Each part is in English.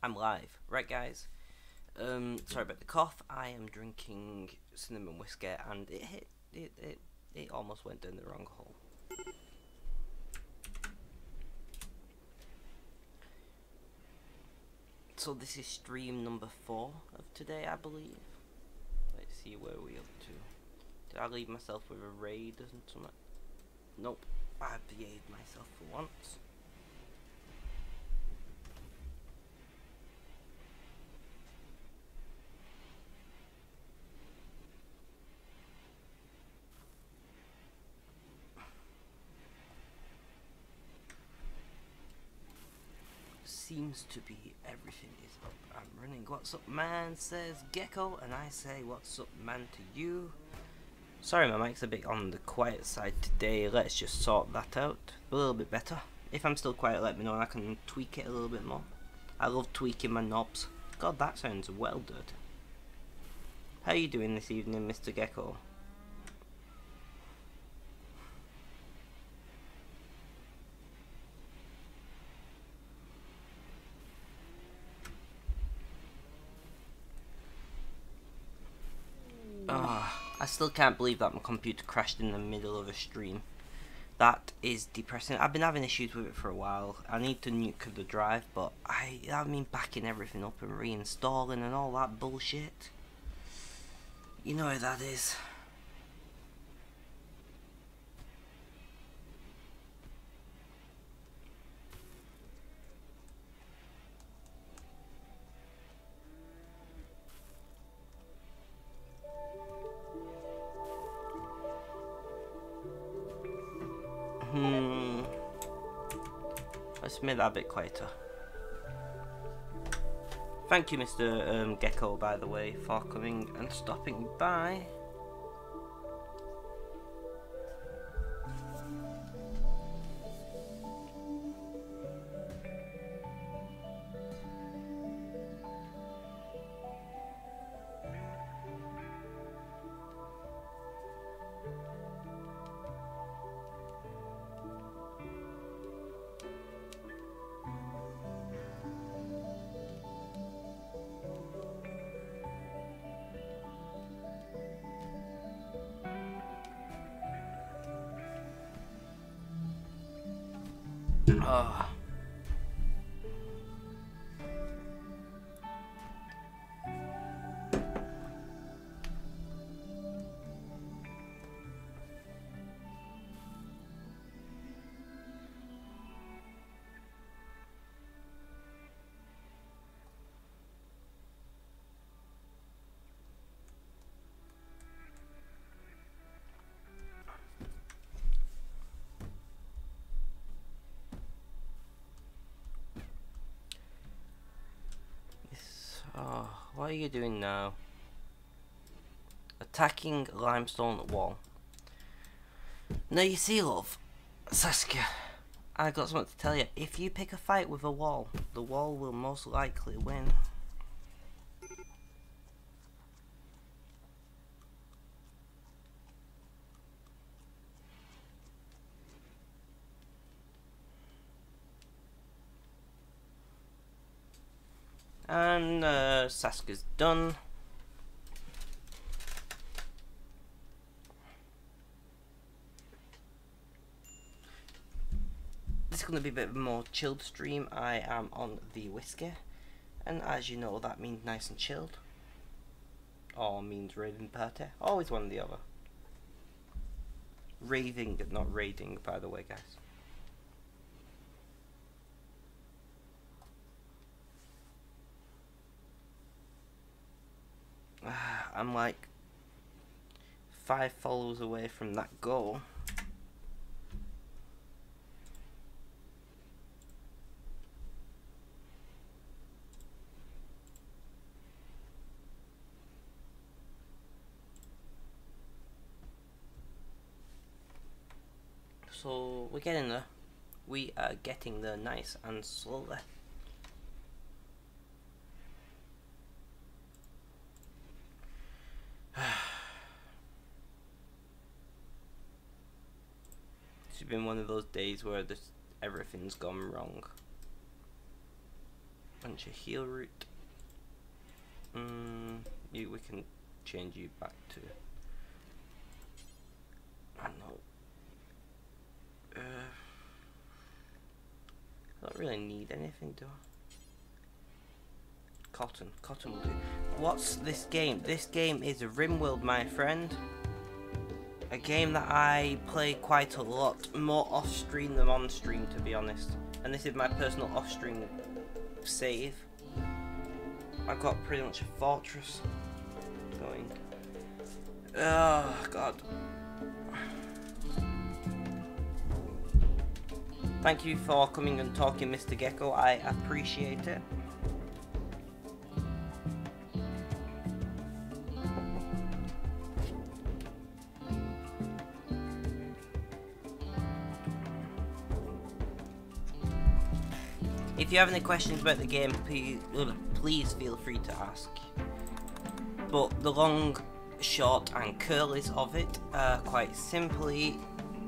I'm live, right guys? Sorry about the cough. I am drinking cinnamon whiskey, and it almost went down the wrong hole. So this is stream number 4 of today, I believe. Let's see where we're up to. Did I leave myself with a raid or something? Nope. I behaved myself for once. Seems to be everything is up and running. What's up, man? Says Gecko, and I say what's up, man, to you. Sorry, my mic's a bit on the quiet side today. Let's just sort that out a little bit better. If I'm still quiet, let me know and I can tweak it a little bit more. I love tweaking my knobs. God, that sounds well done. How are you doing this evening, Mr. Gecko? I still can't believe that my computer crashed in the middle of a stream. That is depressing. I've been having issues with it for a while. I need to nuke the drive, but I mean backing everything up and reinstalling and all that bullshit. You know how that is. Let's make that a bit quieter. Thank you, Mr. Gecko, by the way, for coming and stopping by. Oh. What are you doing now? Attacking limestone wall. Now you see, love, Saskia, I got something to tell you. If you pick a fight with a wall, the wall will most likely win. And Saskia's done. This is going to be a bit more chilled stream. I am on the whiskey, and as you know, that means nice and chilled, or means raiding party. Always one or the other. Raving, not raiding, by the way, guys. I'm like 5 followers away from that goal. So we're getting there. We are getting there nice and slowly. It's been one of those days where everything's gone wrong. Bunch of heal root. We can change you back to. I don't know. I don't really need anything, do I? Cotton will do. What's this game? This game is Rimworld, my friend. A game that I play quite a lot, more off stream than on stream, to be honest. And this is my personal off stream save. I've got pretty much a fortress going. Oh god. Thank you for coming and talking, Mr. Gecko. I appreciate it. If you have any questions about the game, please feel free to ask. But the long, short and curlies of it are quite simply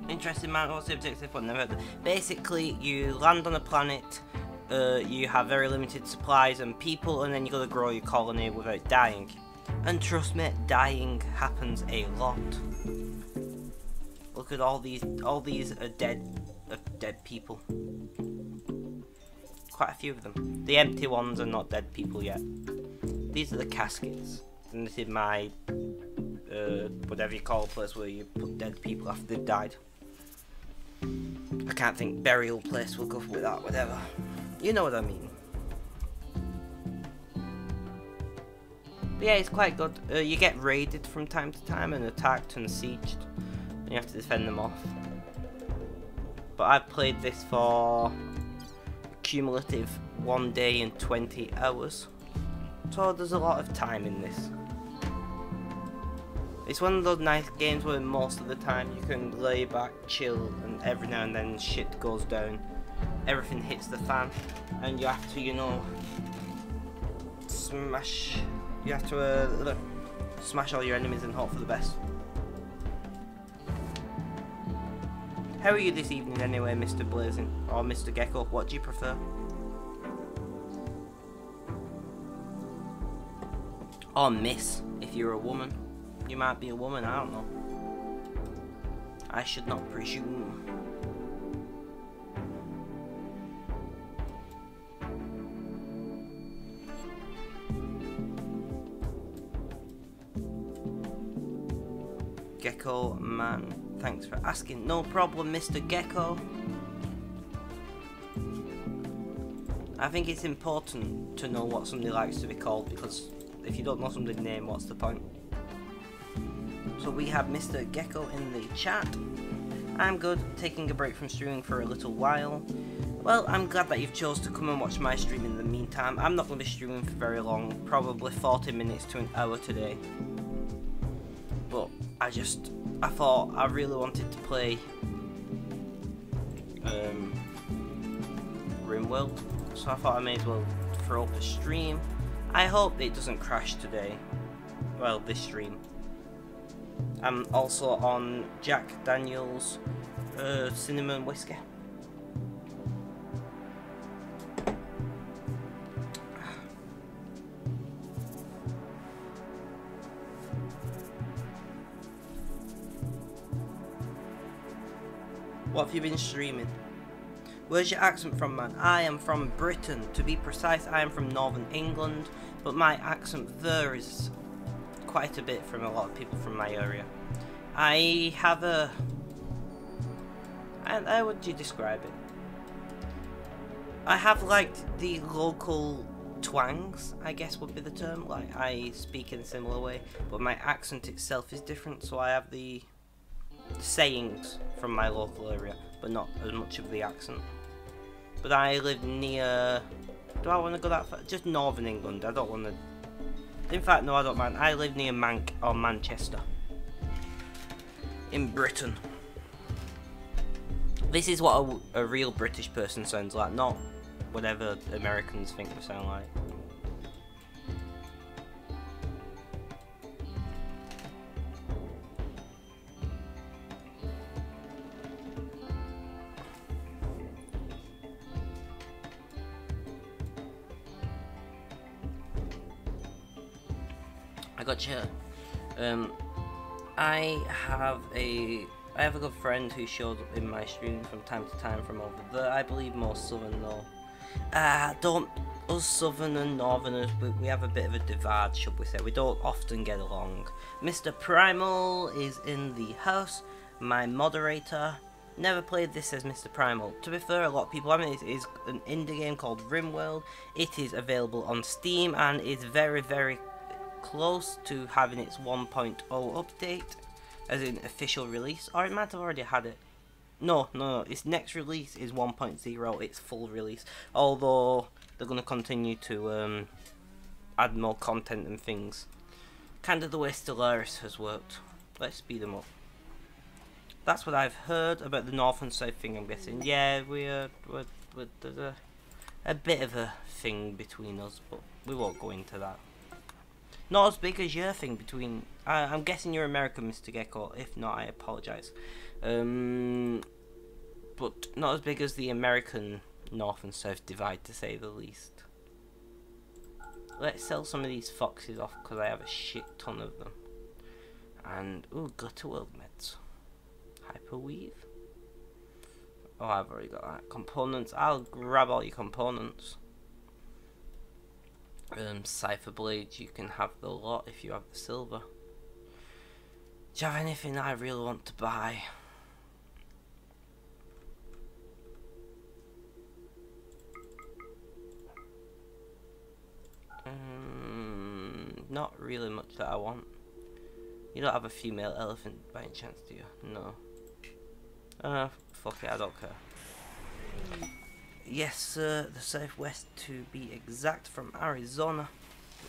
interesting man. What's the objective? But never. Basically, you land on a planet, you have very limited supplies and people, and then you gotta grow your colony without dying. And trust me, dying happens a lot. Look at all these are dead people. Quite a few of them. The empty ones are not dead people yet. These are the caskets. And this is my, whatever you call a place where you put dead people after they've died. I can't think, burial place, we'll go with that, whatever. You know what I mean. But yeah, it's quite good. You get raided from time to time and attacked and sieged. And you have to defend them off. But I've played this for cumulative 1 day and 20 hours. So there's a lot of time in this. It's one of those nice games where most of the time you can lay back, chill, and every now and then shit goes down. Everything hits the fan, and you have to, you know, smash. You have to smash all your enemies and hope for the best. How are you this evening anyway, Mr. Blazing? Or Mr. Gecko? What do you prefer? Or Miss, if you're a woman. You might be a woman, I don't know. I should not presume. Gecko man, thanks for asking. No problem, Mr. Gecko. I think it's important to know what somebody likes to be called, because if you don't know somebody's name, what's the point? So we have Mr. Gecko in the chat. I'm good, taking a break from streaming for a little while. Well, I'm glad that you've chose to come and watch my stream in the meantime. I'm not going to be streaming for very long, probably 40 minutes to an hour today. But I thought I really wanted to play Rimworld, so I thought I may as well throw up a stream. I hope it doesn't crash today. Well, this stream. I'm also on Jack Daniel's cinnamon whiskey. What have you been streaming? Where's your accent from, man? I am from Britain. To be precise, I am from Northern England, but my accent varies quite a bit from a lot of people from my area. I have a... how would you describe it? I have, like, the local twangs, I guess would be the term. Like, I speak in a similar way, but my accent itself is different, so I have the sayings from my local area, but not as much of the accent. But I live near... Do I want to go that far? Just Northern England. I don't want to... In fact, no, I don't mind. I live near Manchester. In Britain. This is what a real British person sounds like, not whatever Americans think we sound like. I got you. I have a good friend who shows up in my stream from time to time from over there. I believe more southern though. Don't us southern and northerners, we have a bit of a divide, should we say. We don't often get along. Mr. Primal is in the house. My moderator. Never played this as Mr. Primal. To be fair, a lot of people haven't. It is an indie game called Rimworld. It is available on Steam and is very, very close to having its 1.0 update, as in official release, or it might have already had it. No, its next release is 1.0, its full release, although they're going to continue to add more content and things. Kind of the way Stellaris has worked. Let's speed them up. That's what I've heard about the north and south thing, I'm guessing. Yeah, there's a bit of a thing between us, but we won't go into that. Not as big as your thing between... I'm guessing you're American, Mr. Gecko. If not, I apologise. But not as big as the American North and South divide, to say the least. Let's sell some of these foxes off, because I have a shit ton of them. And, ooh, gutter world meds. Hyperweave. Oh, I've already got that. Components. I'll grab all your components. Cipher blades, you can have the lot if you have the silver. Do you have anything I really want to buy? Not really much that I want. You don't have a female elephant by any chance, do you? No. Fuck it, I don't care. Yes, sir, the southwest to be exact, from Arizona.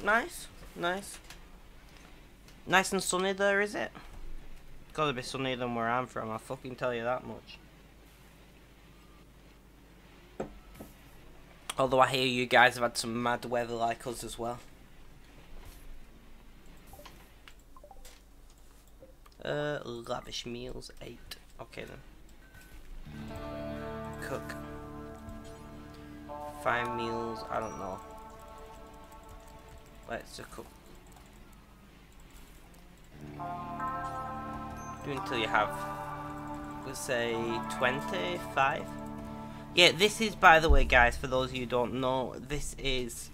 Nice, nice. Nice and sunny there, is it? Gotta be sunnier than where I'm from, I'll fucking tell you that much. Although I hear you guys have had some mad weather like us as well. Lavish meals, 8. Okay then. Cook. 5 meals, I don't know. Let's just cook. Do until you have, let's say, 25. Yeah, this is, by the way, guys, for those of you who don't know, this is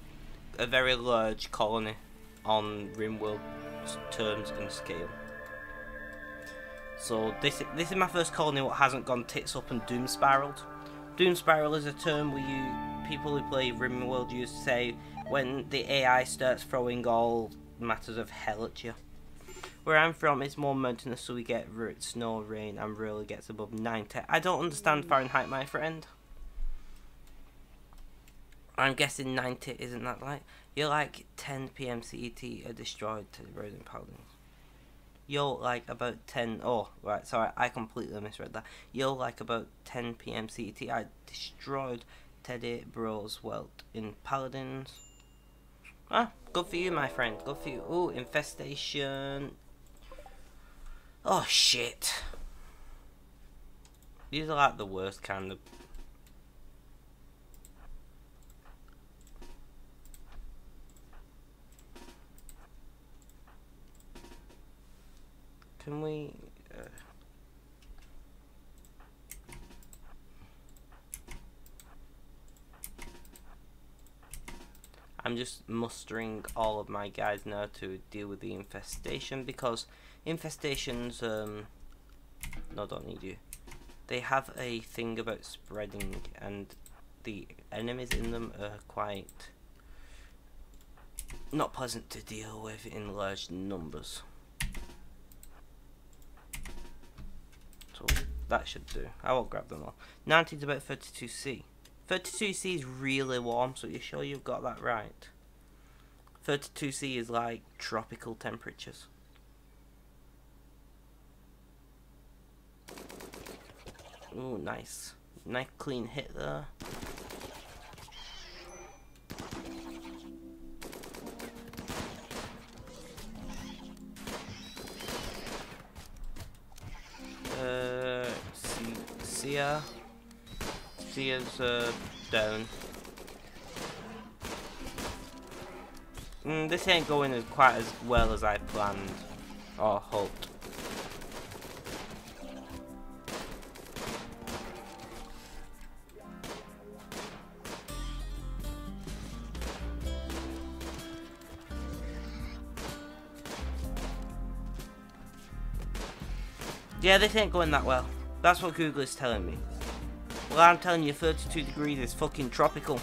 a very large colony on Rimworld terms and scale. So this is my first colony what hasn't gone tits up and doom spiraled. Doom spiral is a term people who play Rimworld use to say when the AI starts throwing all matters of hell at you. Where I'm from, it's more mountainous, so we get snow, rain, and rarely gets above 90. I don't understand Fahrenheit, my friend. I'm guessing 90 isn't that light. You're like 10 PM CET are destroyed to the Broden Paladins. You're like about 10... Oh, right, sorry, I completely misread that. You're like about 10 PM CET. I destroyed Teddy Broswelt in Paladins. Ah, good for you, my friend. Good for you. Ooh, infestation. Oh, shit. These are like the worst kind of... Can we... I'm just mustering all of my guys now to deal with the infestation, because infestations, no, don't need you. They have a thing about spreading, and the enemies in them are quite not pleasant to deal with in large numbers. So that should do. I won't grab them all. 90 is about 32C. 32C is really warm, so you're sure you've got that right? 32C is like tropical temperatures. Ooh, nice. Nice clean hit there. Sia's down. This ain't going as quite as well as I planned or hoped. Yeah, this ain't going that well. That's what Google is telling me. Well, I'm telling you, 32 degrees is fucking tropical.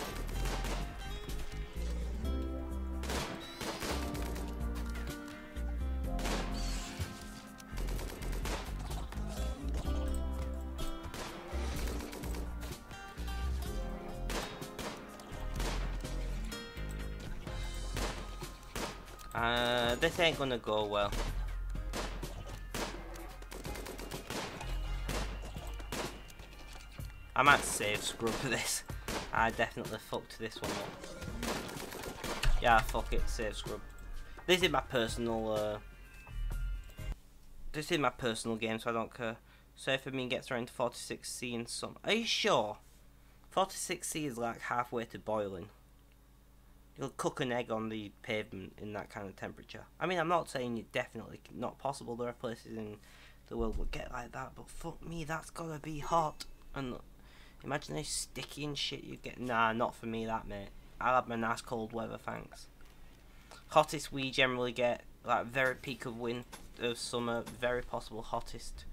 This ain't gonna go well. I might save scrub for this. I definitely fucked this one up. Yeah, fuck it, save scrub. This is my personal game, so I don't care. So if it gets around to 46C in summer. Are you sure? 46C is like halfway to boiling. You'll cook an egg on the pavement in that kind of temperature. I mean, I'm not saying it's definitely not possible. There are places in the world that get like that, but fuck me, that's gotta be hot. And imagine how sticky and shit you get. Nah, not for me, that, mate. I'll have my nice cold weather, thanks. Hottest we generally get, like very peak of summer, very possible hottest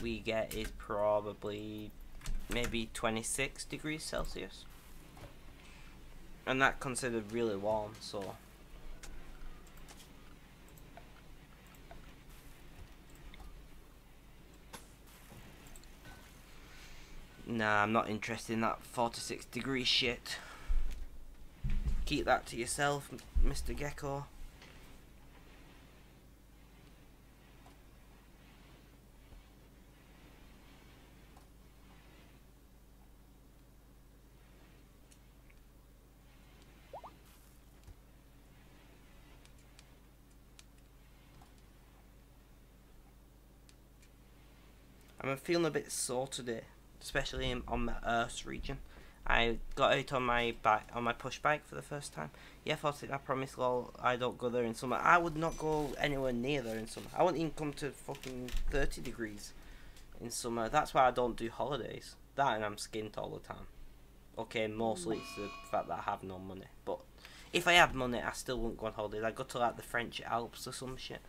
we get is probably maybe 26 degrees Celsius. And that considered really warm, so. Nah, I'm not interested in that 46 degree shit. Keep that to yourself, Mr. Gecko. I'm feeling a bit sore today, especially on my Earth region. I got out on my push bike for the first time. Yeah, I promise, lol, I don't go there in summer. I would not go anywhere near there in summer. I wouldn't even come to fucking 30 degrees in summer. That's why I don't do holidays. That and I'm skint all the time. Okay, mostly it's the fact that I have no money. But if I had money, I still wouldn't go on holidays. I'd go to like the French Alps or some shit.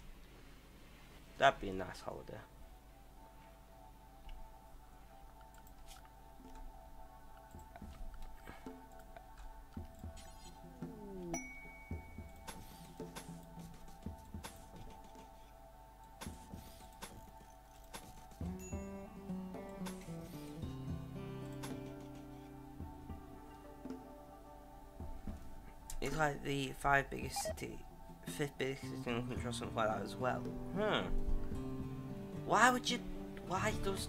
That'd be a nice holiday. It's like the fifth biggest city in the country or something like that as well. Why would you? Why does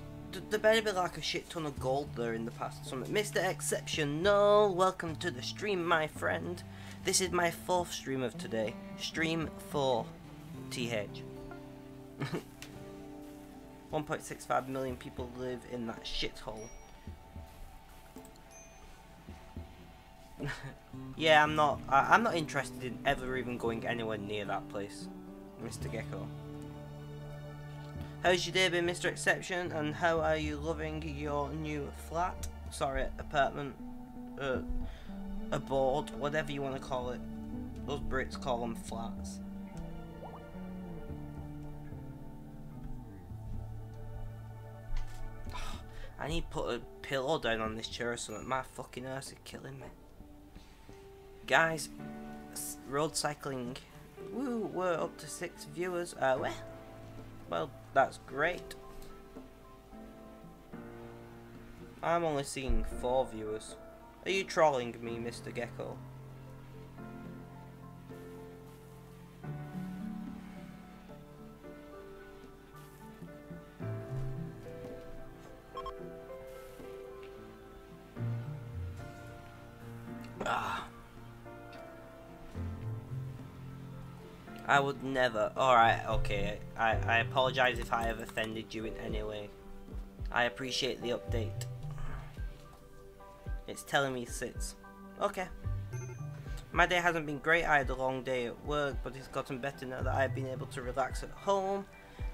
there better be like a shit ton of gold there in the past or something? Mr. Exceptional, welcome to the stream, my friend. This is my 4th stream of today. Stream 4 TH. 1.65 million people live in that shithole. Yeah, I'm not interested in ever even going anywhere near that place, Mr. Gecko. How's your day been, Mr. Exception, and how are you loving your new flat? Sorry, apartment, abode, whatever you want to call it. Those Brits call them flats. I need to put a pillow down on this chair or something. My fucking ass is killing me. Guys, road cycling. Woo, we're up to 6 viewers. Well, that's great. I'm only seeing 4 viewers. Are you trolling me, Mr. Gecko? I would never. Alright, okay. I apologise if I have offended you in any way. I appreciate the update. It's telling me 6. Okay. My day hasn't been great. I had a long day at work, but it's gotten better now that I've been able to relax at home.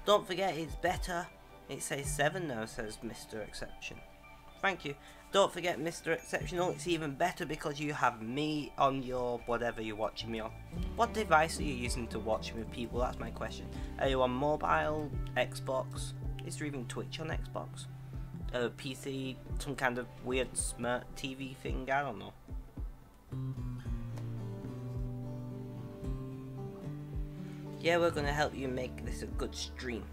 Don't forget, it's better. It says 7 now, says Mr. Exception. Thank you. Don't forget, Mr. Exceptional, it's even better because you have me on your whatever you're watching me on. What device are you using to watch me with people? That's my question. Are you on mobile, Xbox? Is there even Twitch on Xbox? PC, some kind of weird smart TV thing? I don't know. Yeah, we're gonna help you make this a good stream.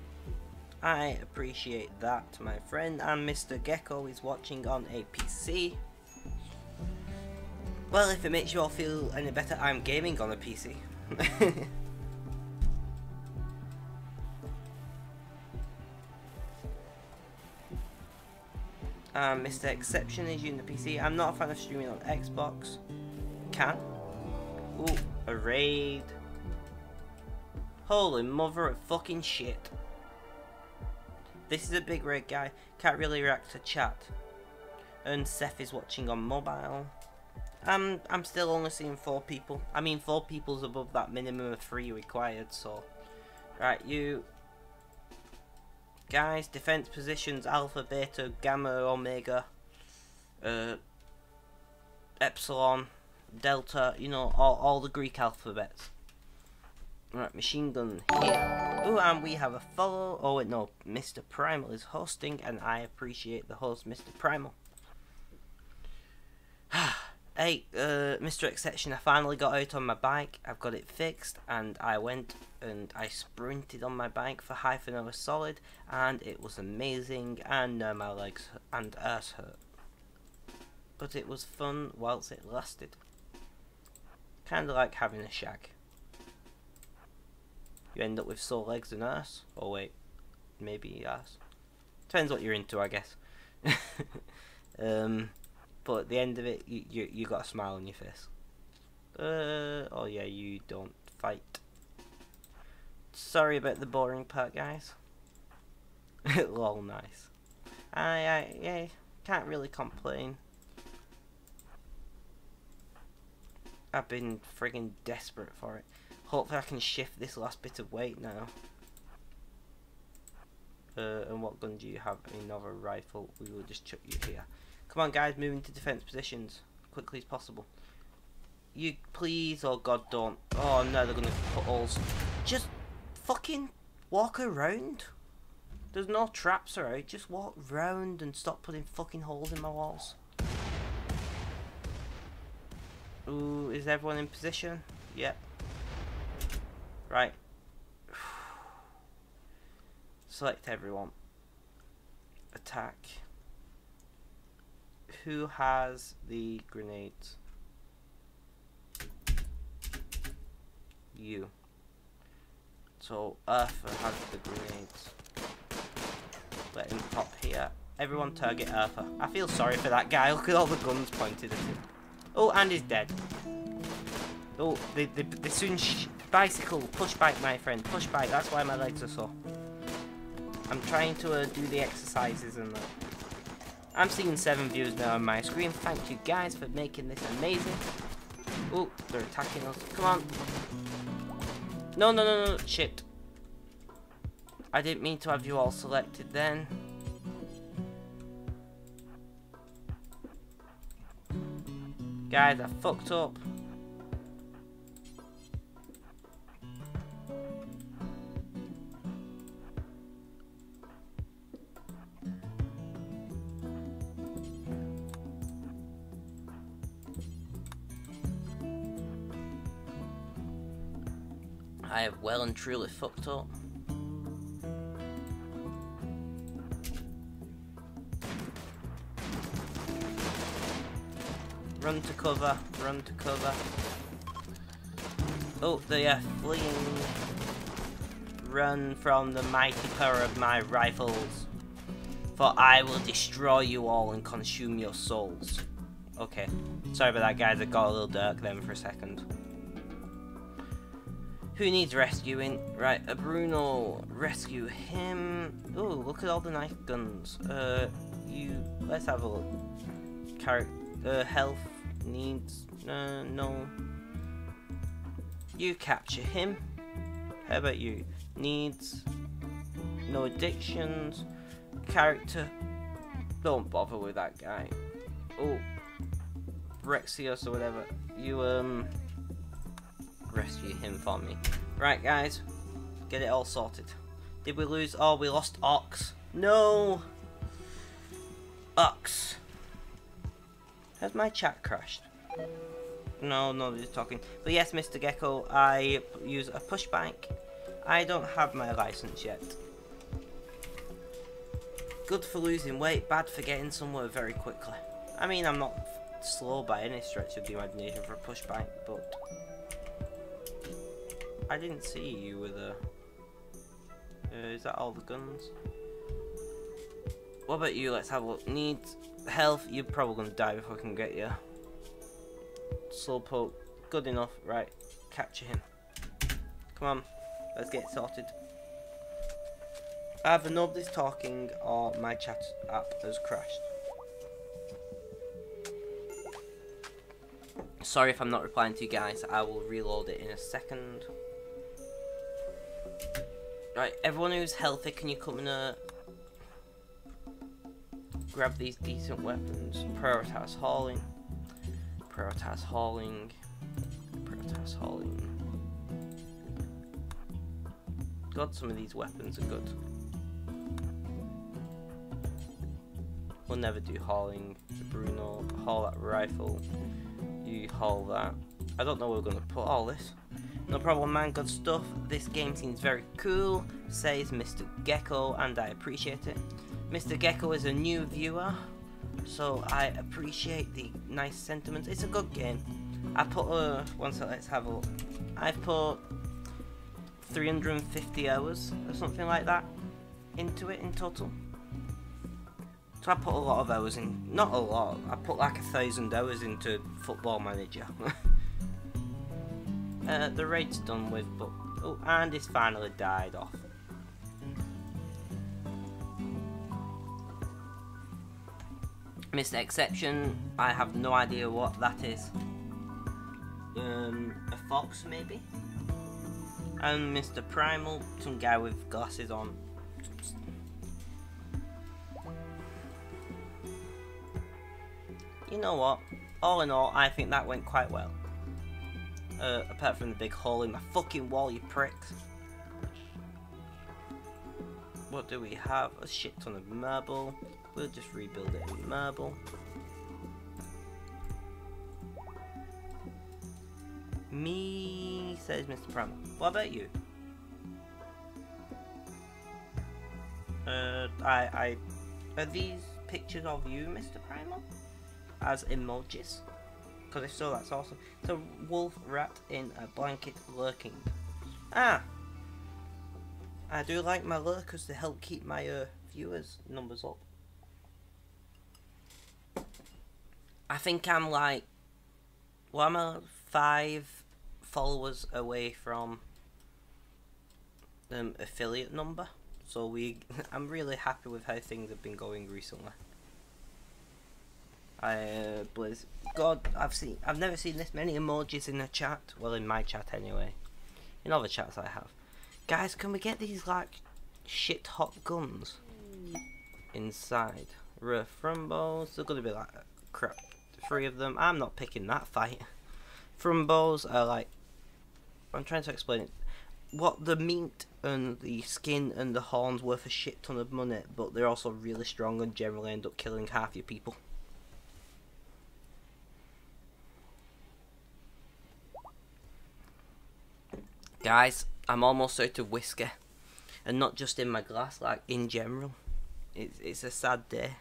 I appreciate that, my friend. And Mr. Gecko is watching on a PC. Well, if it makes you all feel any better, I'm gaming on a PC. Mr. Exception is using the PC. I'm not a fan of streaming on Xbox. Can. Ooh, a raid. Holy mother of fucking shit. This is a big raid guy. Can't really react to chat. And Seth is watching on mobile. I'm still only seeing 4 people. I mean, 4 people's above that minimum of 3 required, so. Right, you. Guys, defense positions, Alpha, Beta, Gamma, Omega, Epsilon, Delta, you know, all the Greek alphabets. Right, machine gun here. Oh, and we have a follow. Oh, wait, no, Mr. Primal is hosting, and I appreciate the host, Mr. Primal. Hey, Mr. Exception, I finally got out on my bike. I've got it fixed, and I went and I sprinted on my bike for half an hour solid, and it was amazing, and now my legs and ass hurt. But it was fun whilst it lasted. Kinda like having a shag. You end up with sore legs and ass. Oh wait, maybe ass. Depends what you're into, I guess. But at the end of it, you got a smile on your face. Oh yeah, you don't fight. Sorry about the boring part, guys. Lol, nice. Yeah, can't really complain. I've been friggin' desperate for it. Hopefully I can shift this last bit of weight now. And what gun do you have? Another rifle. We will just chuck you here. Come on, guys, move into defense positions quickly as possible. You please, oh god, don't. Oh no, they're gonna put holes. Just fucking walk around. There's no traps around. Just walk round and stop putting fucking holes in my walls. Ooh, is everyone in position? Yep. Right. Select everyone. Attack. Who has the grenades? You. So Arthur has the grenades. Let him pop here. Everyone target Arthur. I feel sorry for that guy. Look at all the guns pointed at him. Oh, and he's dead. Oh, they soon bicycle. Push bike, my friend. Push bike. That's why my legs are sore. I'm trying to do the exercises and that. I'm seeing 7 views now on my screen. Thank you guys for making this amazing. Oh, they're attacking us. Come on. No. Shit. I didn't mean to have you all selected then. Guys, I fucked up. I have well and truly fucked up. Run to cover, run to cover. Oh, they are fleeing. Run from the mighty power of my rifles, for I will destroy you all and consume your souls. Okay, sorry about that, guys. I got a little dark then for a second. Who needs rescuing? Right, Bruno, rescue him. Oh, look at all the nice guns. Let's have a look. Health needs, no. You capture him. How about you? Needs, no addictions, character. Don't bother with that guy. Oh, Rexios or whatever. You rescue him for me. Right, guys, get it all sorted. Did we lose? Oh, we lost Ox. No, Ox. Has my chat crashed? No, nobody's talking. But yes, Mr. Gecko, I use a push bike. I don't have my license yet. Good for losing weight, bad for getting somewhere very quickly. I mean, I'm not slow by any stretch of the imagination for a push bike, but I didn't see you with a... is that all the guns? What about you? Let's have a look. Needs health. You're probably going to die before I can get you. Slowpoke. Good enough. Right. Capture him. Come on. Let's get it sorted. Either nobody's talking or my chat app has crashed. Sorry if I'm not replying to you guys. I will reload it in a second. Right. Everyone who's healthy, can you come and grab these decent weapons? Prioritize hauling. Prioritize hauling. Prioritize hauling. God, some of these weapons are good. We'll never do hauling. Bruno, haul that rifle. You haul that. I don't know where we're going to put all this. No problem, man. Good stuff. This game seems very cool, says Mr. Gecko, and I appreciate it. Mr. Gecko is a new viewer, so I appreciate the nice sentiments. It's a good game. I put let's have a look. I've put 350 hours or something like that into it in total. So I put a lot of hours in. Not a lot. I put like 1,000 hours into Football Manager. The raid's done with, but oh, and it's finally died off. Mr. Exception, I have no idea what that is. A fox maybe? And Mr. Primal, some guy with glasses on. You know what? All in all, I think that went quite well. Apart from the big hole in my fucking wall, you pricks. What do we have? A shit ton of marble. We'll just rebuild it in marble. Me, says Mr. Primal. What about you? Are these pictures of you, Mr. Primal? As emojis? Because if so, that's awesome. It's a wolf rat in a blanket lurking. Ah! I do like my lurkers to help keep my viewers numbers up. I think I'm like, well, I'm 5 followers away from affiliate number. So I'm really happy with how things have been going recently. Blizz. God, I've never seen this many emojis in a chat. Well, in my chat anyway. In other chats I have. Guys, can we get these like shit hot guns inside? Frumbos. They're gonna be like crap. 3 of them. I'm not picking that fight. Frumbos are like. I'm trying to explain it. What the meat and the skin and the horns worth a shit ton of money, but they're also really strong and generally end up killing half your people. Guys, I'm almost out of whiskey, and not just in my glass, like in general. It's a sad day.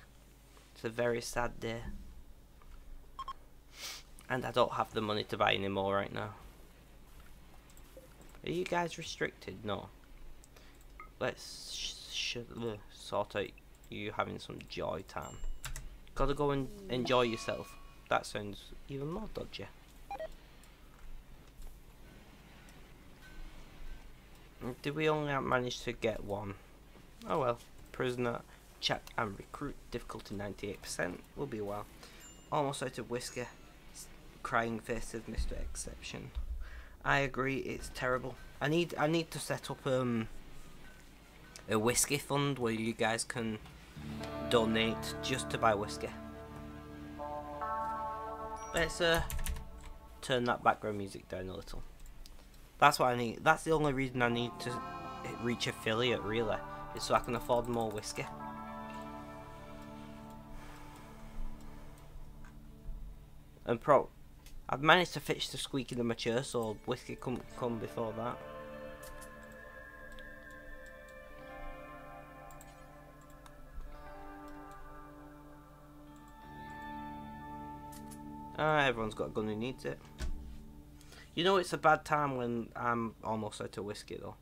It's a very sad day, and I don't have the money to buy any more right now. Are you guys restricted? No. Let's sort out you having some joy time. Gotta go and enjoy yourself. That sounds even more dodgy. Did we only manage to get one? Oh well. Prisoner, chat and recruit. Difficulty 98%. Will be a while. Almost out of whiskey. Crying face of Mr. Exception. I agree, it's terrible. I need to set up a whiskey fund where you guys can donate just to buy whiskey. Let's turn that background music down a little. That's what I need. That's the only reason I need to reach affiliate, really, is so I can afford more whiskey. And I've managed to fix the squeaky the mature, so whiskey come before that. Everyone's got a gun who needs it. You know it's a bad time when I'm almost out of whiskey though.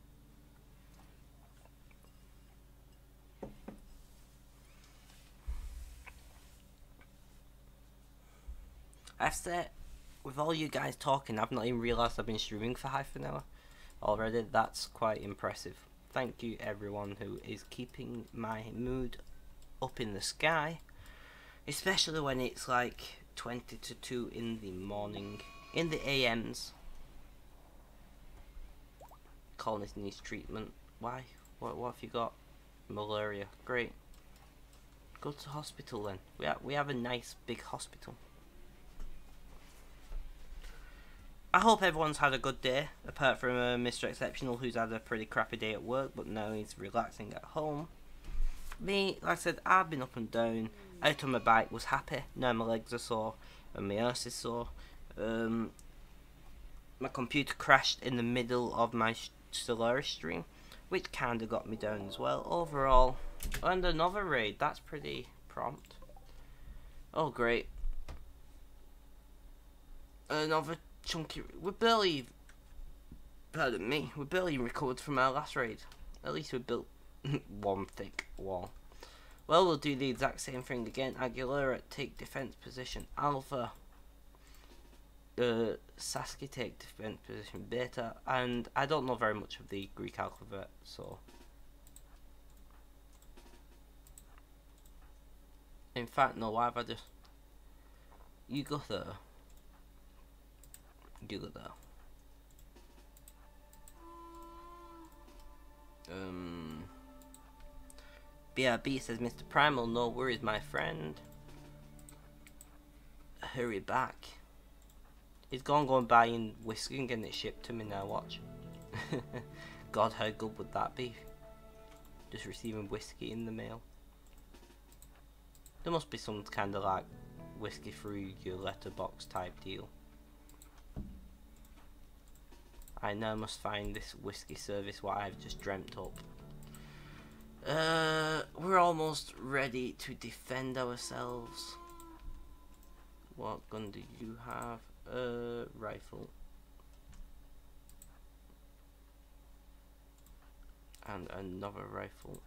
I've said, with all you guys talking, I've not even realised I've been streaming for half an hour already. That's quite impressive. Thank you everyone who is keeping my mood up in the sky. Especially when it's like 20 to 2 in the morning. In the AMs. Colonist needs treatment. Why? What have you got? Malaria. Great. Go to hospital then. We have a nice big hospital. I hope everyone's had a good day, apart from Mr. Exceptional, who's had a pretty crappy day at work, but now he's relaxing at home. Me, like I said, I've been up and down, out on my bike, was happy. Now my legs are sore, and my arse is sore. My computer crashed in the middle of my Stellaris stream, which kinda got me down as well. Overall, and another raid, that's pretty prompt. Oh great. Another chunky, we barely recovered from our last raid. At least we built one thick wall. Well, we'll do the exact same thing again. Aguilera, take defense position Alpha. Sasuke, take defense position Beta. And I don't know very much of the Greek alphabet, so. In fact, no, why have I just. You go there. You go there. BRB says, Mr. Primal, no worries, my friend. Hurry back. He's going buying whiskey and getting it shipped to me now, watch. God, how good would that be? Just receiving whiskey in the mail. There must be some kind of like whiskey through your letterbox type deal. I now must find this whiskey service what I've just dreamt up. We're almost ready to defend ourselves. What gun do you have? Rifle. And another rifle.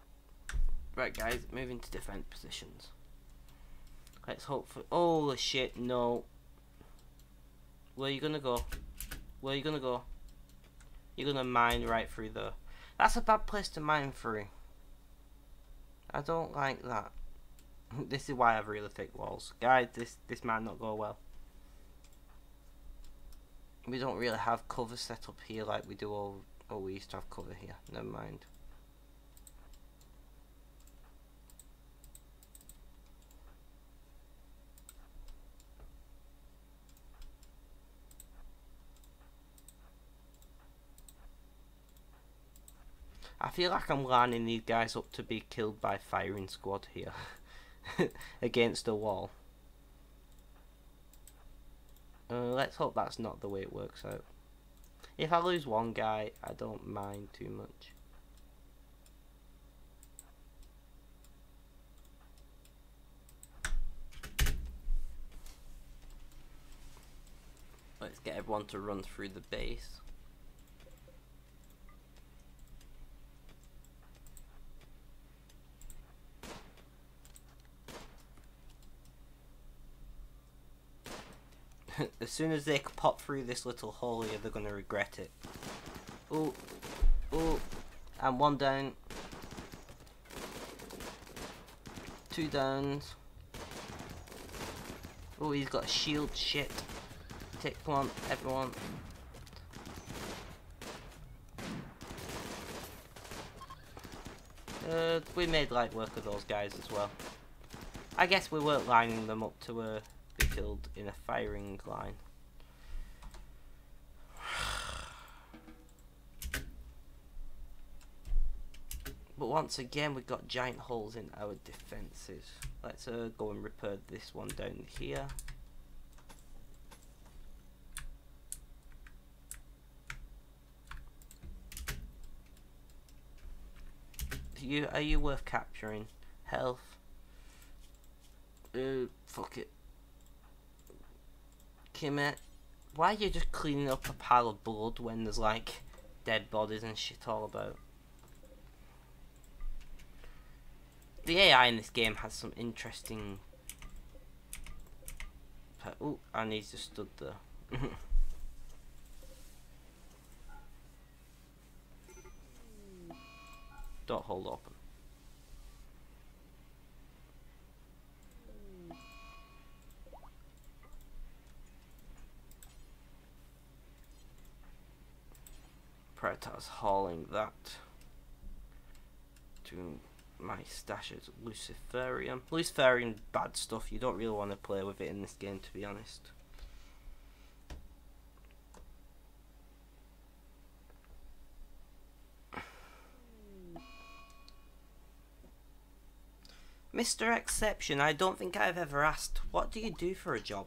Right guys, moving to defense positions. Let's hope for... Oh shit, no. Where are you gonna go? Where are you gonna go? You're gonna mine right through there. That's a bad place to mine through. I don't like that. This is why I have really thick walls. Guys, this might not go well. We don't really have cover set up here like we do all... Oh, we used to have cover here. Never mind. I feel like I'm lining these guys up to be killed by firing squad here. Against a wall. Let's hope that's not the way it works out. If I lose one guy, I don't mind too much. Let's get everyone to run through the base. As soon as they pop through this little hole here, they're going to regret it. Oh, oh, and one down. 2 downs. Oh, he's got a shield, shit. Come on, everyone. We made light work of those guys as well. I guess we weren't lining them up to be killed in a firing line. But once again, we've got giant holes in our defences. Let's go and repair this one down here. Are you worth capturing? Health. Fuck it. Kimmet, why are you just cleaning up a pile of blood when there's like dead bodies and shit all about? The AI in this game has some interesting... Oh, and he's just stood there. Don't hold open. Predator's hauling that to my stashes. Luciferium. Luciferium, bad stuff. You don't really want to play with it in this game, to be honest. Mr. Exception, I don't think I've ever asked, what do you do for a job?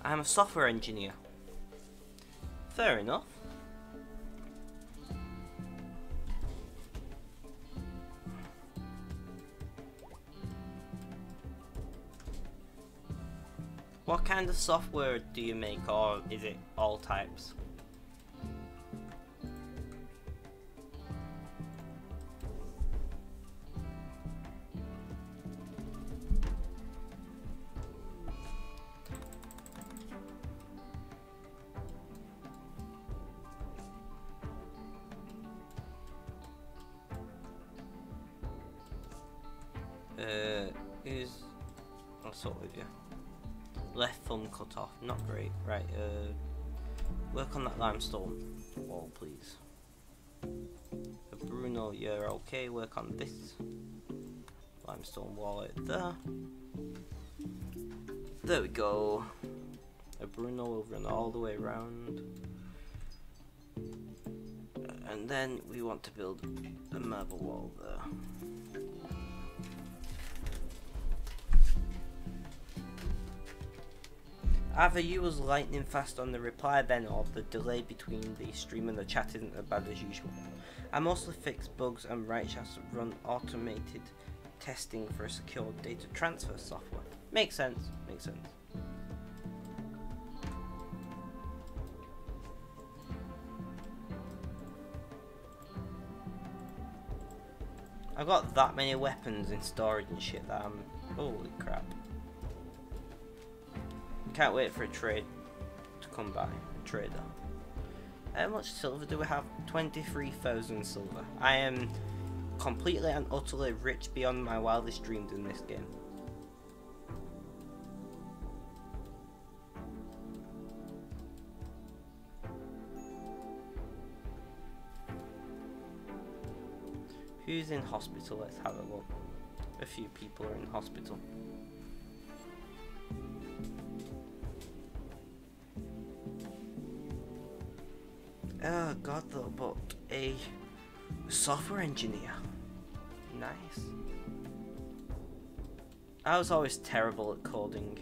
I'm a software engineer. Fair enough. What kind of software do you make, or is it all types? I'll sort with you. Left thumb cut off, not great. Right, work on that limestone wall, please. Bruno, you're okay. Work on this limestone wall right there. There we go. Bruno will run all the way around. And then we want to build a marble wall there. Either you was lightning fast on the reply then, or the delay between the stream and the chat isn't as bad as usual. I mostly fix bugs and just run automated testing for a secure data transfer software. Makes sense, makes sense. I've got that many weapons in storage and shit that I'm... Holy crap. Can't wait for a trade to come by. A trader. How much silver do we have? 23,000 silver. I am completely and utterly rich beyond my wildest dreams in this game. Who's in hospital? Let's have a look. A few people are in hospital. Oh god though, but a software engineer. Nice. I was always terrible at coding.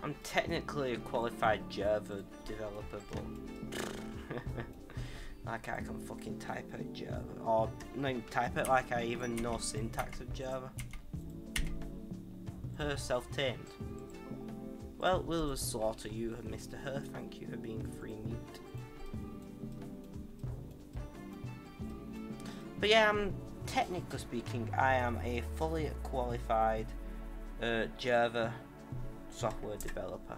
I'm technically a qualified Java developer, but like I can fucking type out Java, or not even type it, like I even know syntax of Java. Her self-tamed. Well, we'll slaughter you, Mr. Her. Thank you for being free meat. But yeah, technically speaking, I am a fully qualified Java software developer.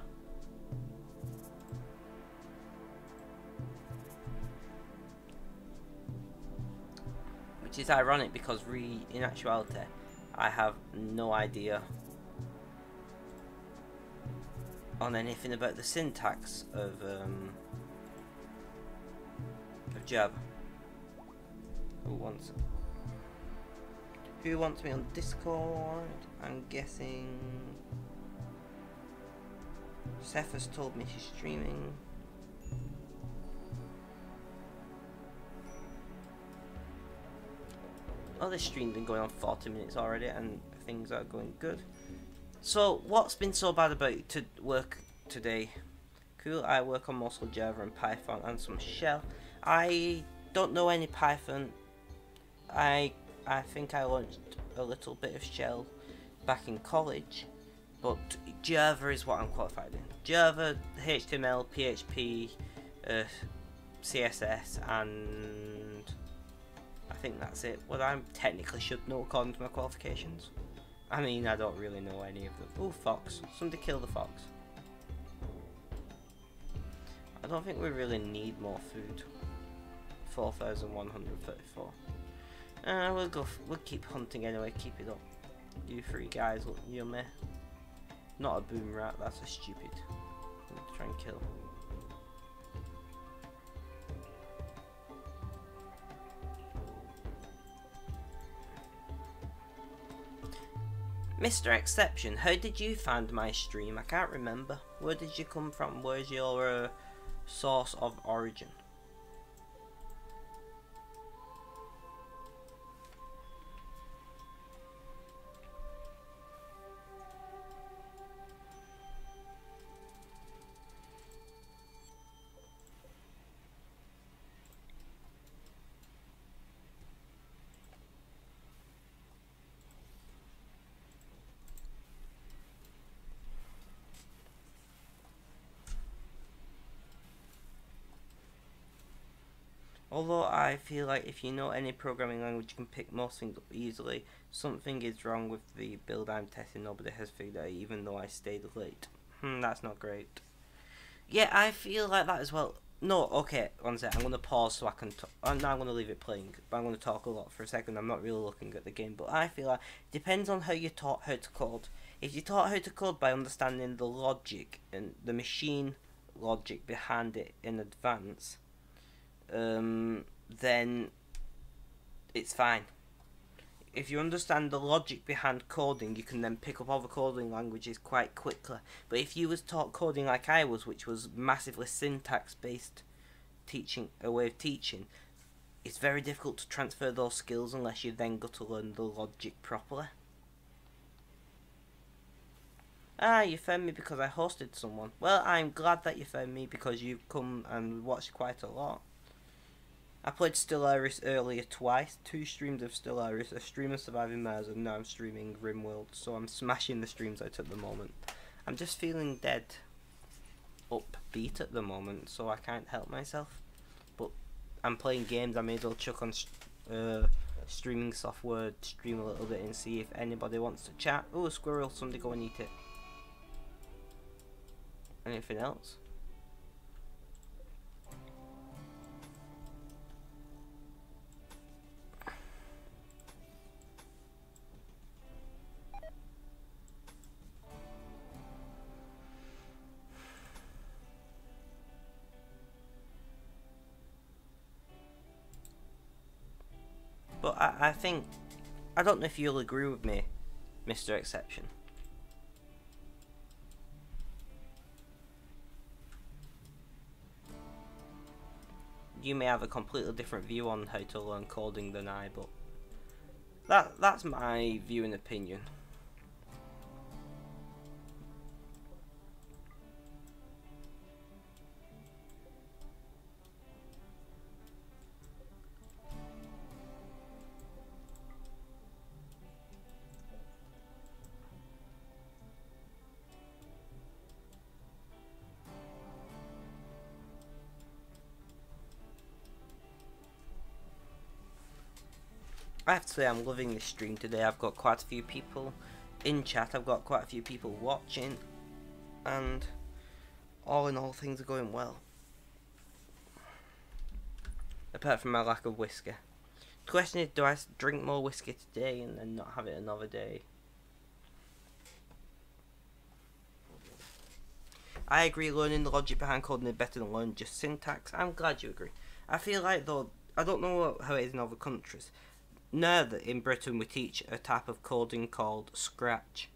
Which is ironic because in actuality, I have no idea on anything about the syntax of Java. Who wants me on Discord? I'm guessing Seth has told me she's streaming. Oh, this stream's been going on 40 minutes already and things are going good. So, what's been so bad about to work today? Cool, I work on mostly Java and Python and some Shell. I don't know any Python. I think I learned a little bit of Shell back in college, but Java is what I'm qualified in. Java, HTML, PHP, CSS, and I think that's it. What I technically should know according to my qualifications. I mean, I don't really know any of them. Oh, fox. Somebody kill the fox. I don't think we really need more food. 4,134. We'll keep hunting anyway, keep it up. You three guys look yummy. Not a boom rat, that's a stupid. I'll try and kill. Mr. Exception, how did you find my stream? I can't remember. Where did you come from? Where's your source of origin? Although I feel like if you know any programming language, you can pick most things up easily. Something is wrong with the build I'm testing. Nobody has figured out, even though I stayed late. That's not great. Yeah, I feel like that as well. No, okay, one sec. I'm going to pause so I can talk. Now I'm going to leave it playing, but I'm going to talk a lot for a second. I'm not really looking at the game, but I feel like it depends on how you're taught how to code. If you're taught how to code by understanding the logic and the machine logic behind it in advance, then it's fine. If you understand the logic behind coding, you can then pick up other coding languages quite quickly. But if you was taught coding like I was, which was massively syntax based a way of teaching, it's very difficult to transfer those skills unless you then got to learn the logic properly. Ah, you found me because I hosted someone. Well, I'm glad that you found me because you've come and watched quite a lot. I played Stellaris earlier twice, 2 streams of Stellaris, a stream of Surviving Mars, and now I'm streaming Rimworld, so I'm smashing the streams out at the moment. I'm just feeling dead upbeat at the moment, so I can't help myself. But I'm playing games, I may as well chuck on streaming software, stream a little bit and see if anybody wants to chat. Oh, a squirrel, somebody go and eat it. Anything else? But I think, I don't know if you'll agree with me, Mr. Exception. You may have a completely different view on how to learn coding than I, but that's my view and opinion. I have to say I'm loving this stream today. I've got quite a few people in chat, I've got quite a few people watching, and all in all things are going well. Apart from my lack of whiskey. The question is, do I drink more whiskey today and then not have it another day? I agree, learning the logic behind coding is better than learning just syntax. I'm glad you agree. I feel like, though, I don't know how it is in other countries. Now that in Britain we teach a type of coding called Scratch,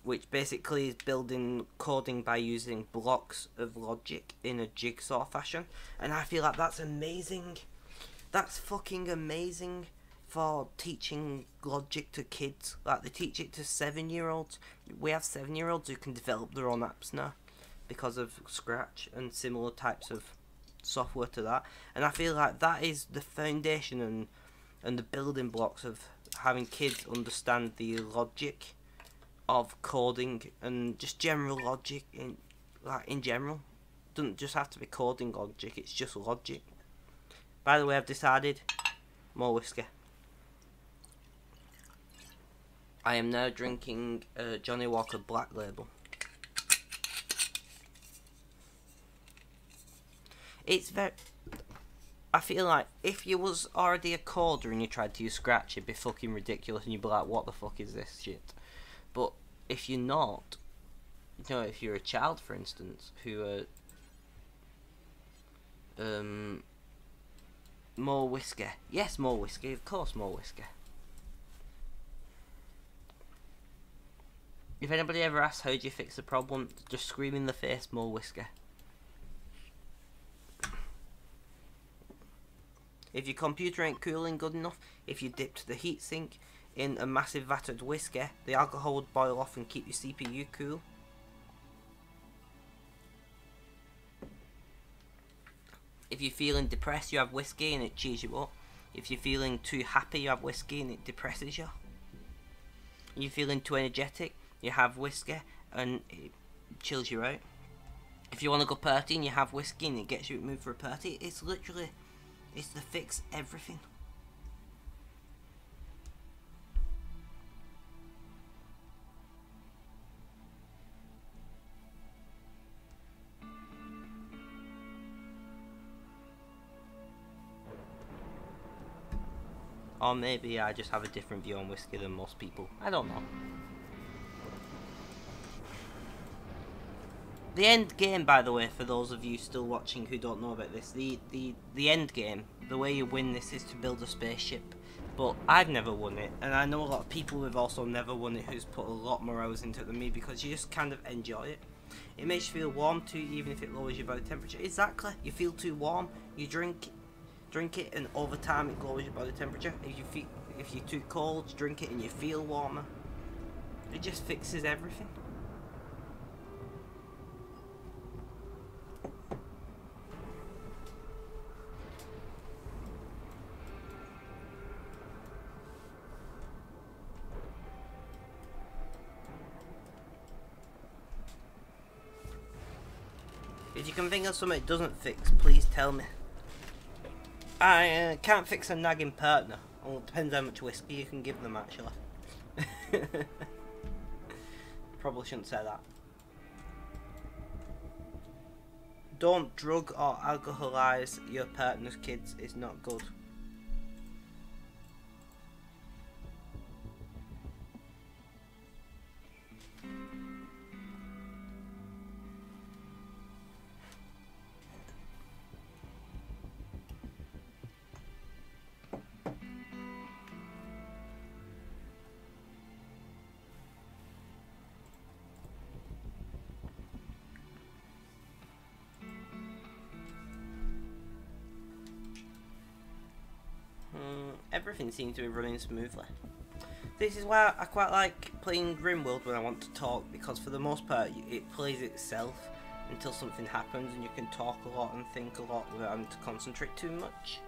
which basically is building coding by using blocks of logic in a jigsaw fashion. And I feel like that's amazing. That's fucking amazing for teaching logic to kids. Like, they teach it to 7-year-olds. We have 7-year-olds who can develop their own apps now because of Scratch and similar types of software to that. And I feel like that is the foundation and the building blocks of having kids understand the logic of coding and just general logic in general. Doesn't just have to be coding logic, it's just logic. By the way, I've decided more whiskey. I am now drinking Johnny Walker Black Label. It's very... I feel like if you was already a coder and you tried to use Scratch, it'd be fucking ridiculous and you'd be like, what the fuck is this shit? But if you're not, you know, if you're a child, for instance, who more whiskey. Yes, more whiskey, of course more whiskey. If anybody ever asks how do you fix the problem, just scream in the face, more whiskey. If your computer ain't cooling good enough, if you dipped the heatsink in a massive vat of whiskey, the alcohol would boil off and keep your CPU cool. If you're feeling depressed, you have whiskey and it cheers you up. If you're feeling too happy, you have whiskey and it depresses you. If you're feeling too energetic, you have whiskey and it chills you out. If you want to go partying, you have whiskey and it gets you in the mood for a party. It's literally, it's to fix everything. Or maybe I just have a different view on whiskey than most people. I don't know. The end game, by the way, for those of you still watching who don't know about this, the end game, the way you win this is to build a spaceship. But I've never won it, and I know a lot of people who've also never won it who's put a lot more hours into it than me, because you just kind of enjoy it. It makes you feel warm too, even if it lowers your body temperature. Exactly, you feel too warm, you drink it, and over time it lowers your body temperature. If you're too cold, drink it and you feel warmer. It just fixes everything. If you can think of something it doesn't fix, please tell me. I can't fix a nagging partner. Well, it depends how much whiskey you can give them, actually. Probably shouldn't say that. Don't drug or alcoholize your partner's kids. It's not good. Everything seems to be running smoothly. This is why I quite like playing Rimworld when I want to talk, because for the most part it plays itself until something happens and you can talk a lot and think a lot without having to concentrate too much.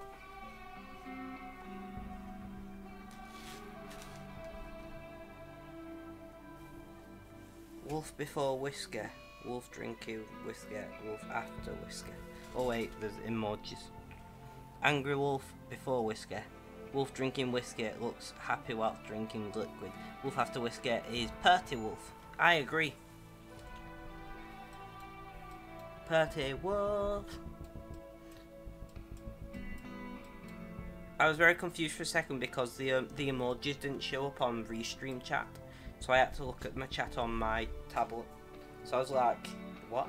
Wolf before whiskey, wolf drinking whiskey, wolf after whiskey. Oh wait, there's emojis. Angry wolf before whiskey. Wolf drinking whiskey looks happy whilst drinking liquid. Wolf after whiskey is party wolf. I agree. Party wolf. I was very confused for a second because the emojis didn't show up on Restream chat, so I had to look at my chat on my tablet. So I was like, what?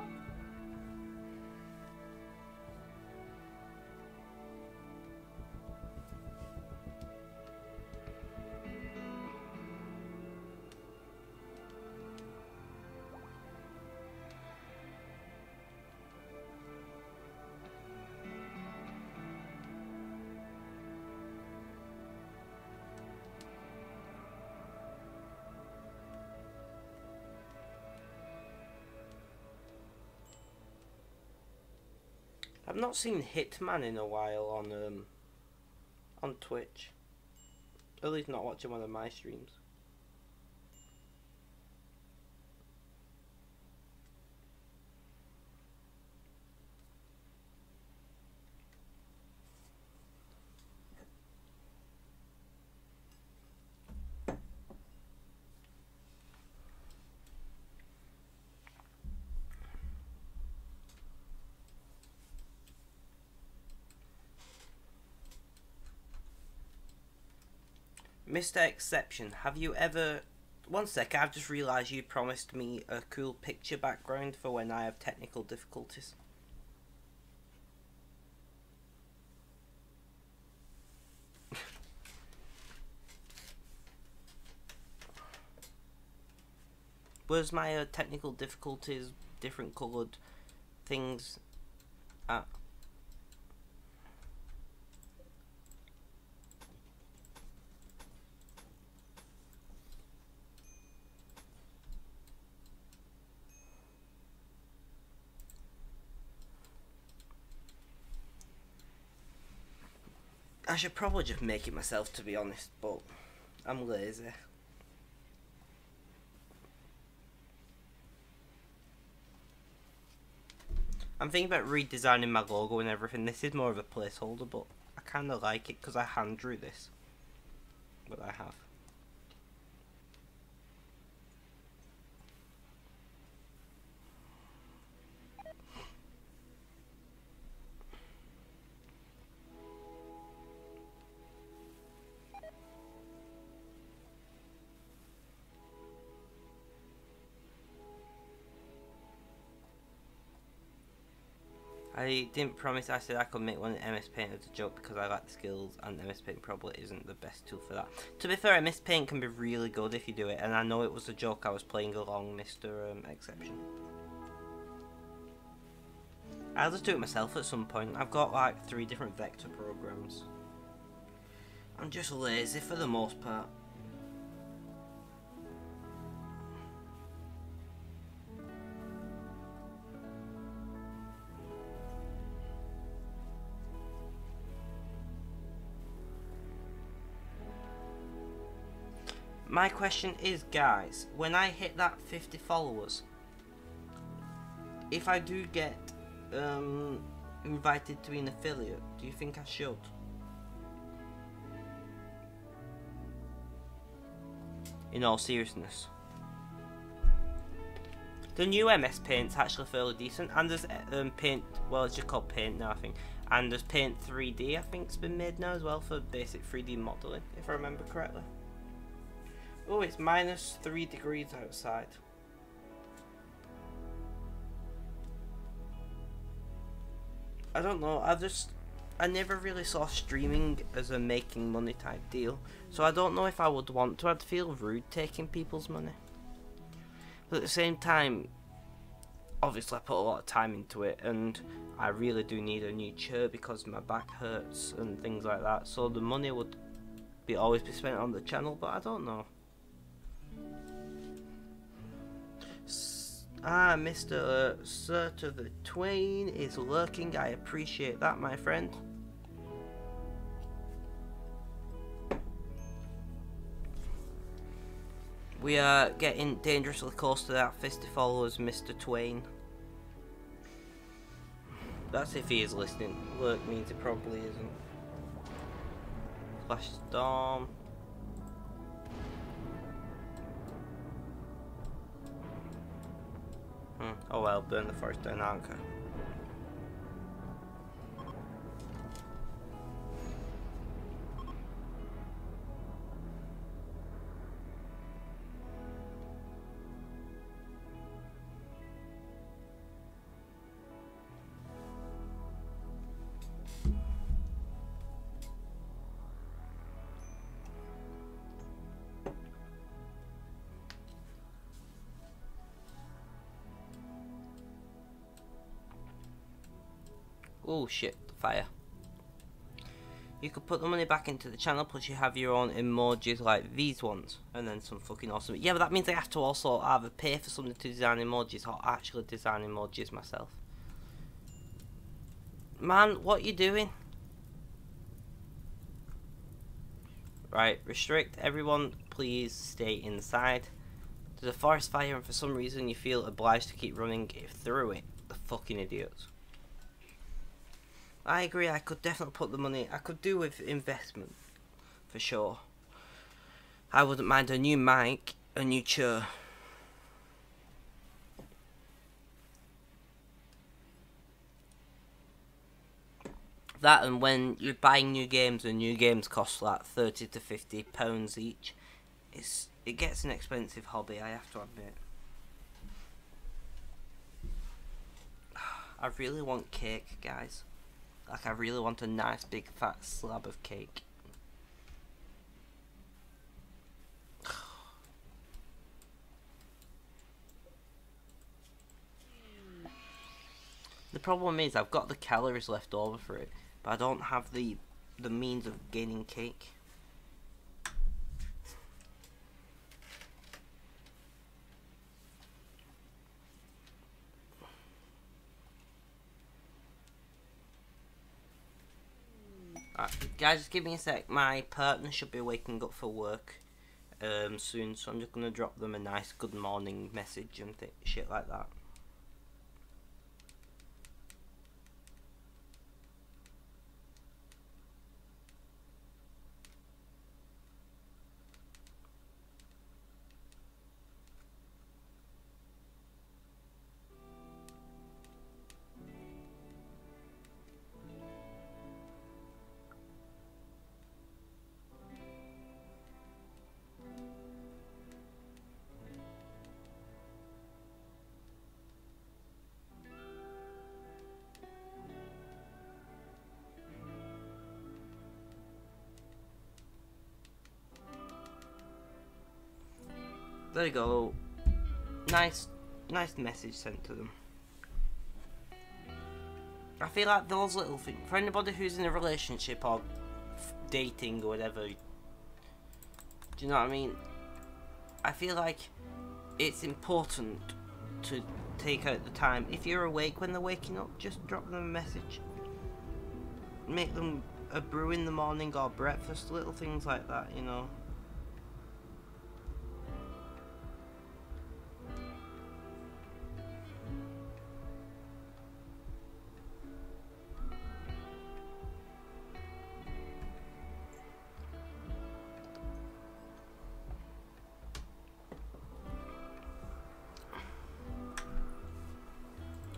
I've not seen Hitman in a while on Twitch. At least not watching one of my streams. Mr. Exception, have you ever... One sec, I've just realised you promised me a cool picture background for when I have technical difficulties. Was my technical difficulties different coloured things? I should probably just make it myself, to be honest, but I'm lazy. I'm thinking about redesigning my logo and everything. This is more of a placeholder, but I kind of like it because I hand drew this. But I have. I didn't promise. I said I could make one in MS Paint as a joke because I like the skills, and MS Paint probably isn't the best tool for that. To be fair, MS Paint can be really good if you do it, and I know it was a joke I was playing along, Mr. Exception. I'll just do it myself at some point. I've got like 3 different vector programs. I'm just lazy for the most part. My question is, guys, when I hit that 50 followers, if I do get invited to be an affiliate, do you think I should? In all seriousness. The new MS Paint's actually fairly decent, and there's Paint, well it's just called Paint now I think, and there's Paint 3D I think's been made now as well for basic 3D modelling, if I remember correctly. Oh, it's -3 degrees outside. I don't know, I never really saw streaming as a making money type deal, so I don't know if I would want to. I'd feel rude taking people's money. But at the same time, obviously I put a lot of time into it, and I really do need a new chair because my back hurts and things like that, so the money would always be spent on the channel, but I don't know. Mr. Sir to the Twain is lurking. I appreciate that, my friend. We are getting dangerously close to that 50 followers, Mr. Twain. That's if he is listening. Lurk means he probably isn't. Flash Storm. Oh well, burn the forest down, anchor. Oh shit, fire. You could put the money back into the channel, plus you have your own emojis like these ones, and then some fucking awesome. Yeah, but that means I have to also either pay for something to design emojis or actually design emojis myself. Man, what you doing? Right, restrict everyone, please stay inside. There's a forest fire and for some reason you feel obliged to keep running through it. The fucking idiots. I agree, I could definitely put the money, I could do with investment, for sure. I wouldn't mind a new mic, a new chair. That, and when you're buying new games and new games cost like £30 to £50 each, it gets an expensive hobby, I have to admit. I really want cake, guys. Like, I really want a nice big fat slab of cake. The problem is I've got the calories left over for it, but I don't have the means of gaining cake. Guys, just give me a sec. My partner should be waking up for work soon, so I'm just gonna drop them a nice good morning message and shit like that. There you go. Nice message sent to them. I feel like those little things, for anybody who's in a relationship or dating or whatever, do you know what I mean? I feel like it's important to take out the time. If you're awake when they're waking up, just drop them a message. Make them a brew in the morning or breakfast, little things like that, you know.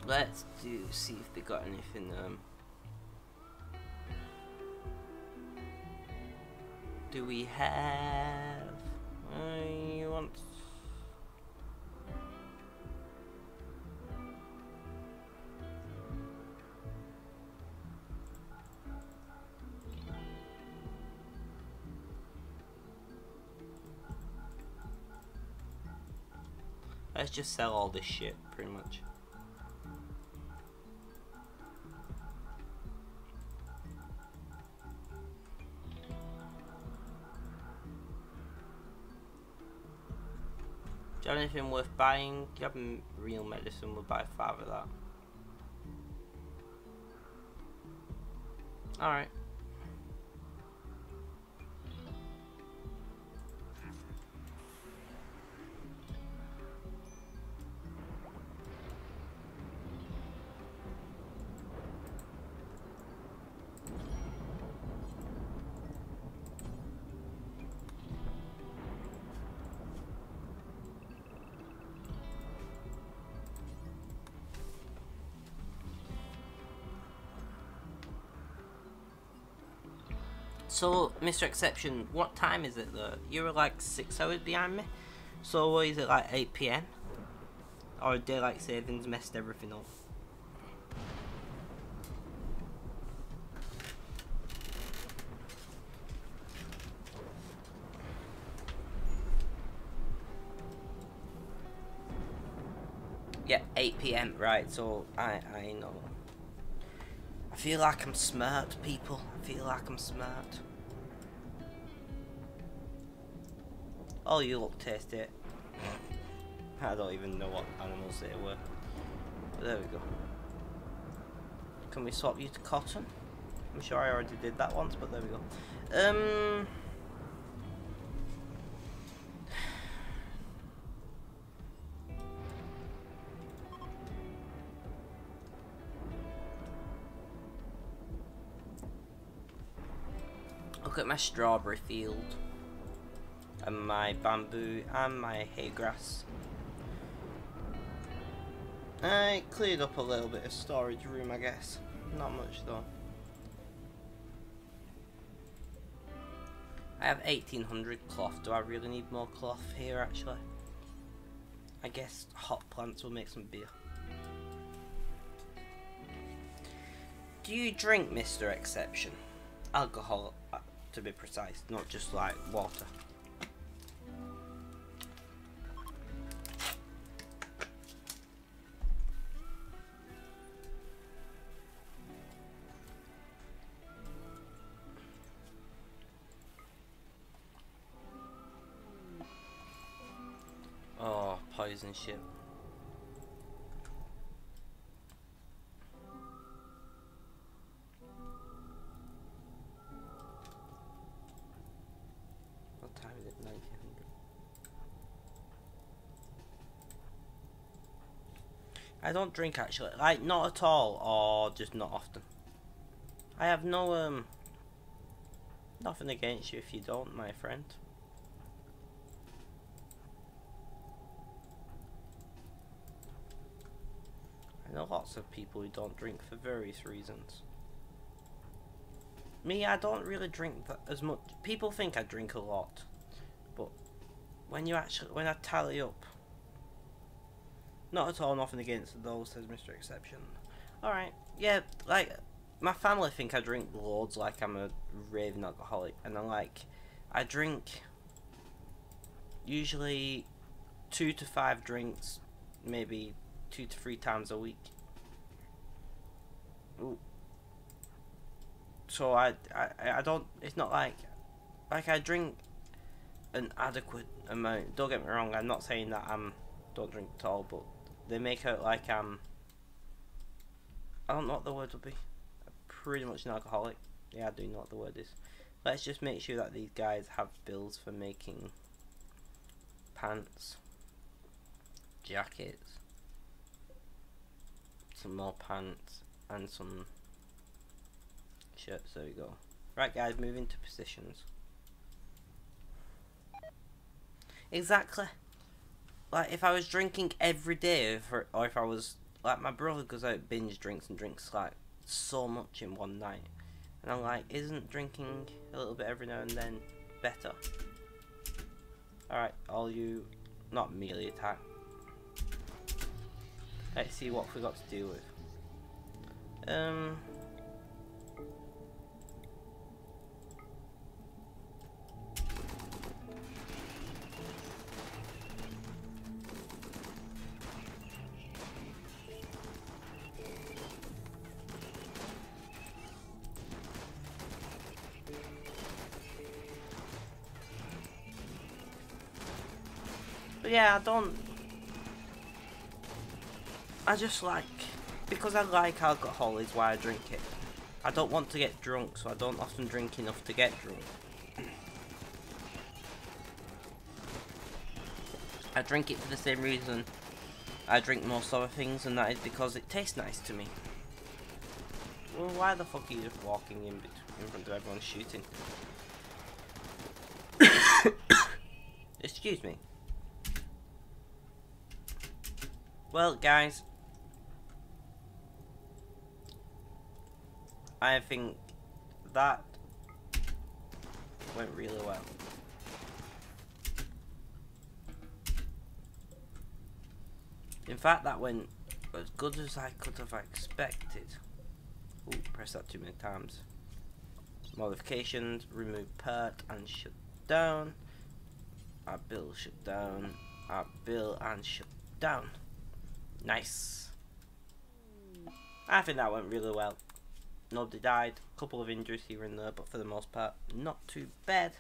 Let's see if they got anything. Do we have? I want. Let's just sell all this shit, pretty much. Do you have anything worth buying? Do you have real medicine? We'll buy 5 of that. Alright. So, Mr. Exception, what time is it though? You were like 6 hours behind me. So, what is it, like 8 PM? Or daylight savings messed everything up? Yeah, 8 PM, right, so I know. I feel like I'm smart, people. I feel like I'm smart. Oh, you look tasty. I don't even know what animals they were. But there we go. Can we swap you to cotton? I'm sure I already did that once, but there we go. Look at my strawberry field. And my bamboo and my hay grass. I cleared up a little bit of storage room, I guess. Not much though. I have 1800 cloth. Do I really need more cloth here actually? I guess hot plants will make some beer. Do you drink, Mr. Exception? Alcohol, to be precise, not just like water. Oh, poison ship. What time is it? 1900. I don't drink actually, like not at all, or just not often. I have no nothing against you if you don't, my friend. I know lots of people who don't drink for various reasons. Me, I don't really drink as much. People think I drink a lot, but when I tally up, not at all, nothing against those, says Mr. Exception. Alright, yeah, like, my family think I drink loads, like I'm a raving alcoholic, and I'm like, I drink usually 2 to 5 drinks, maybe 2 to 3 times a week. Ooh. So I don't, it's not like I drink an adequate amount. Don't get me wrong, I'm not saying that don't drink at all, but they make out like I don't know what the word would be. I'm pretty much an alcoholic. Yeah, I do know what the word is. Let's just make sure that these guys have bills for making pants, jackets, some more pants, and some shirts. There we go. Right guys, moving to positions. Exactly. Like if I was drinking every day, or if I was like, my brother goes out binge drinks and drinks like so much in one night, and I'm like, isn't drinking a little bit every now and then better? Alright, all you not melee attack. Let's see what we got to deal with. But yeah, I just like, because I like alcohol is why I drink it. I don't want to get drunk, so I don't often drink enough to get drunk. I drink it for the same reason I drink most other things, and that is because it tastes nice to me. Well, why the fuck are you just walking in front of everyone shooting? Excuse me. Well, guys, I think that went really well. In fact, that went as good as I could have expected. Ooh, press that too many times. Modifications, remove part and shut down. Our bill shut down. Our bill and shut down. Nice. I think that went really well. Nobody died. A couple of injuries here and there, but for the most part, not too bad.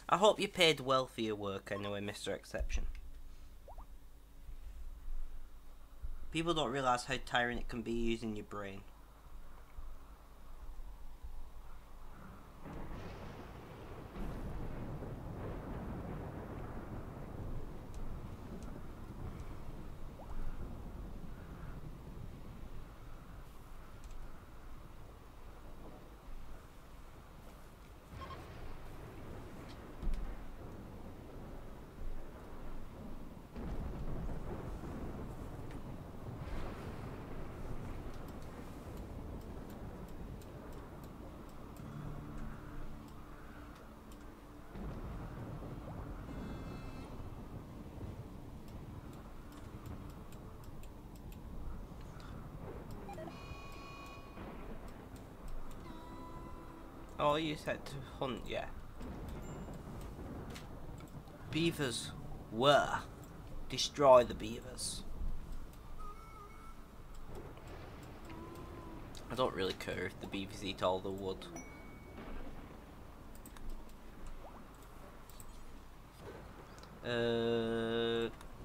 I hope you paid well for your work anyway, Mr. Exception. People don't realise how tiring it can be using your brain. Oh, you said to hunt, yeah. Beavers were. Destroy the beavers. I don't really care if the beavers eat all the wood.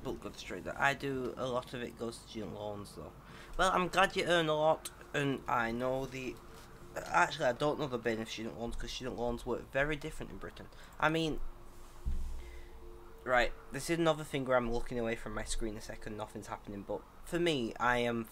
Bulk goods trader. I do a lot of it goes to student loans though. Well, I'm glad you earn a lot, and I know the. Actually, I don't know the benefit of student loans because student loans work very different in Britain. I mean, right, this is another thing where I'm looking away from my screen a second, nothing's happening, but for me, I am,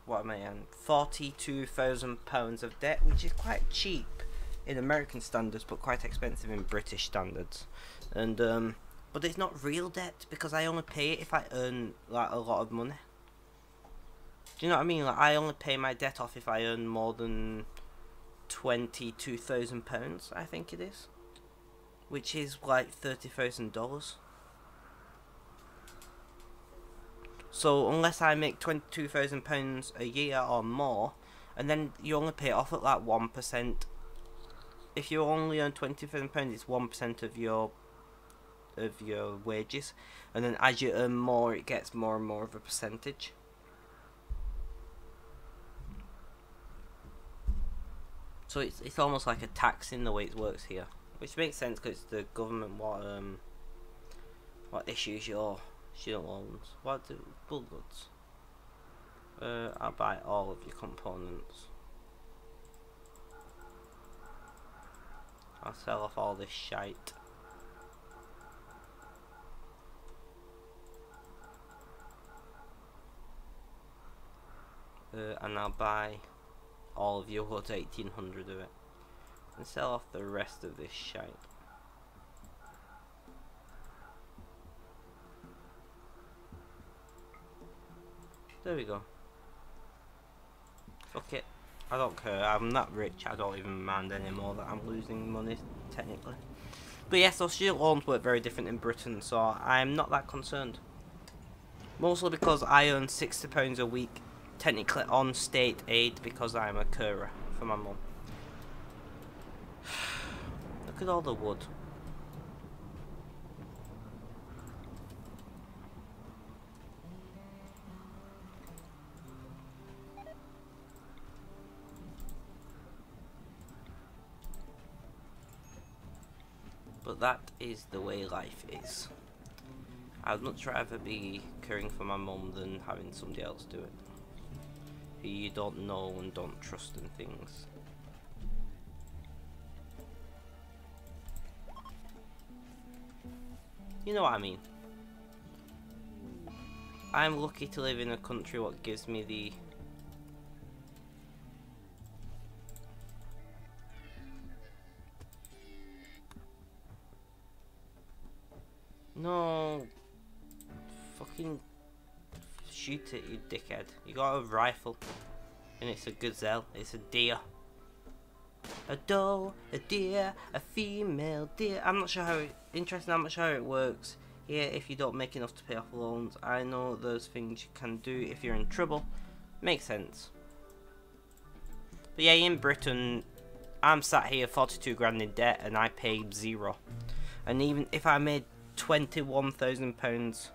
what am I on, £42,000 of debt, which is quite cheap in American standards, but quite expensive in British standards, and, but it's not real debt, because I only pay it if I earn, like, a lot of money. Do you know what I mean? Like, I only pay my debt off if I earn more than £22,000, I think it is, which is like $30,000. So unless I make £22,000 a year or more, and then you only pay it off at like 1%. If you only earn £20,000, it's 1% of your wages, and then as you earn more, it gets more and more of a percentage. So it's almost like a tax in the way it works here, which makes sense because the government what issues your student loans. What do bulk goods? I'll buy all of your components. I'll sell off all this shite. And I'll buy all of your wood, 1800 of it, and sell off the rest of this shite. There we go. Fuck it, I don't care, I'm that rich, I don't even mind anymore that I'm losing money, technically. But yes, those student loans work very different in Britain, so I'm not that concerned. Mostly because I earn £60 a week, technically on state aid, because I'm a carer for my mum. Look at all the wood. But that is the way life is. I'd much rather be caring for my mum than having somebody else do it, who you don't know and don't trust in things. You know what I mean. I'm lucky to live in a country what gives me the no fucking shoot it, you dickhead. You got a rifle and it's a gazelle, it's a deer. A doe, a deer, a female deer. I'm not sure how interesting, I'm not sure how it works here if you don't make enough to pay off loans. I know there's things you can do if you're in trouble. Makes sense. But yeah, in Britain, I'm sat here 42 grand in debt and I paid zero. And even if I made £21,000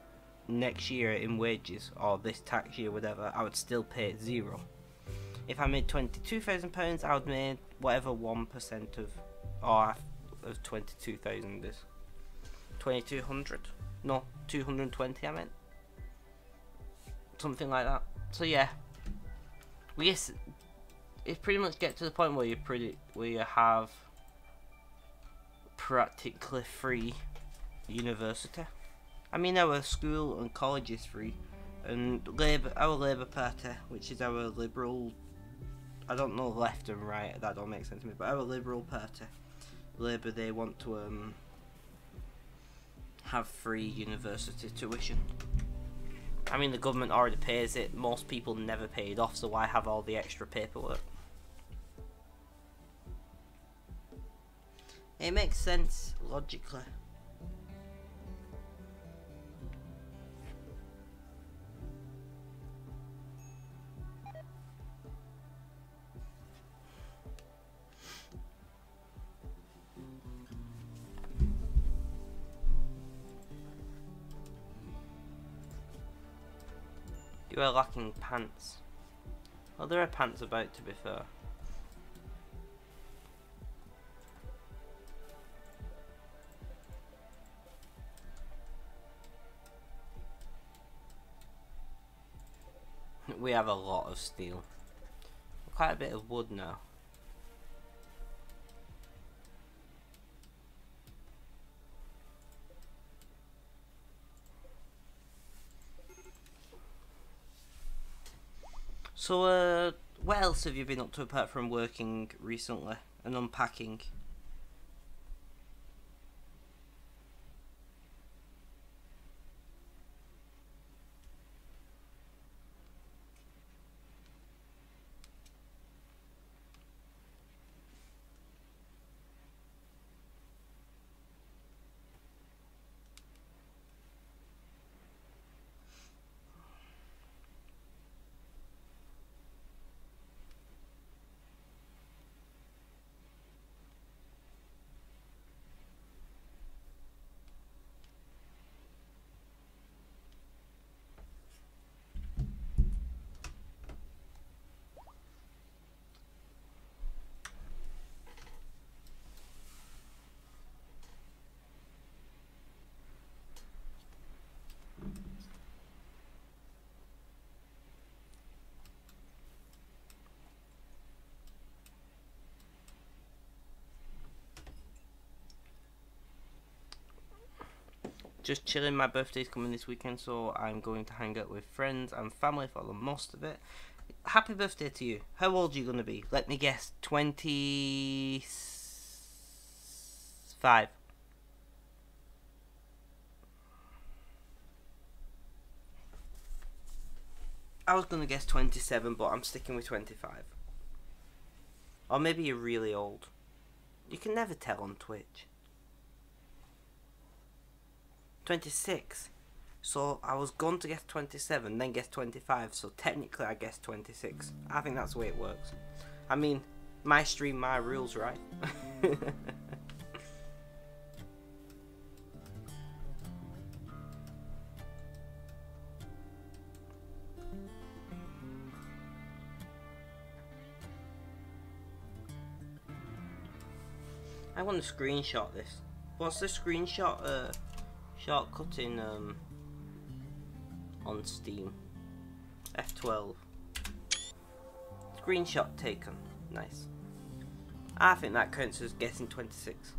next year in wages, or this tax year, whatever, I would still pay zero. If I made £22,000, I would make whatever 1% of, or of 22,000 is. 2,200? No, 220 I meant. Something like that. So yeah, it pretty much get to the point where you have practically free university. I mean, our school and college is free, and our Labour Party, which is our liberal, I don't know left and right, that don't make sense to me, but our Liberal Party, Labour, they want to have free university tuition. I mean, the government already pays it, most people never pay it off, so why have all the extra paperwork? It makes sense logically. You are lacking pants. Well, there are pants about, to be fair. We have a lot of steel. Quite a bit of wood now. So, what else have you been up to apart from working recently and unpacking? Just chilling. My birthday's coming this weekend, so I'm going to hang out with friends and family for the most of it. Happy birthday to you. How old are you going to be? Let me guess. 25. I was going to guess 27, but I'm sticking with 25. Or maybe you're really old. You can never tell on Twitch. 26. So I was going to guess 27, then guess 25, so technically I guess 26. I think that's the way it works. I mean, my stream, my rules, right? I want to screenshot this. What's the screenshot shortcut in on Steam? F12. Screenshot taken. Nice. I think that counts as guessing 26.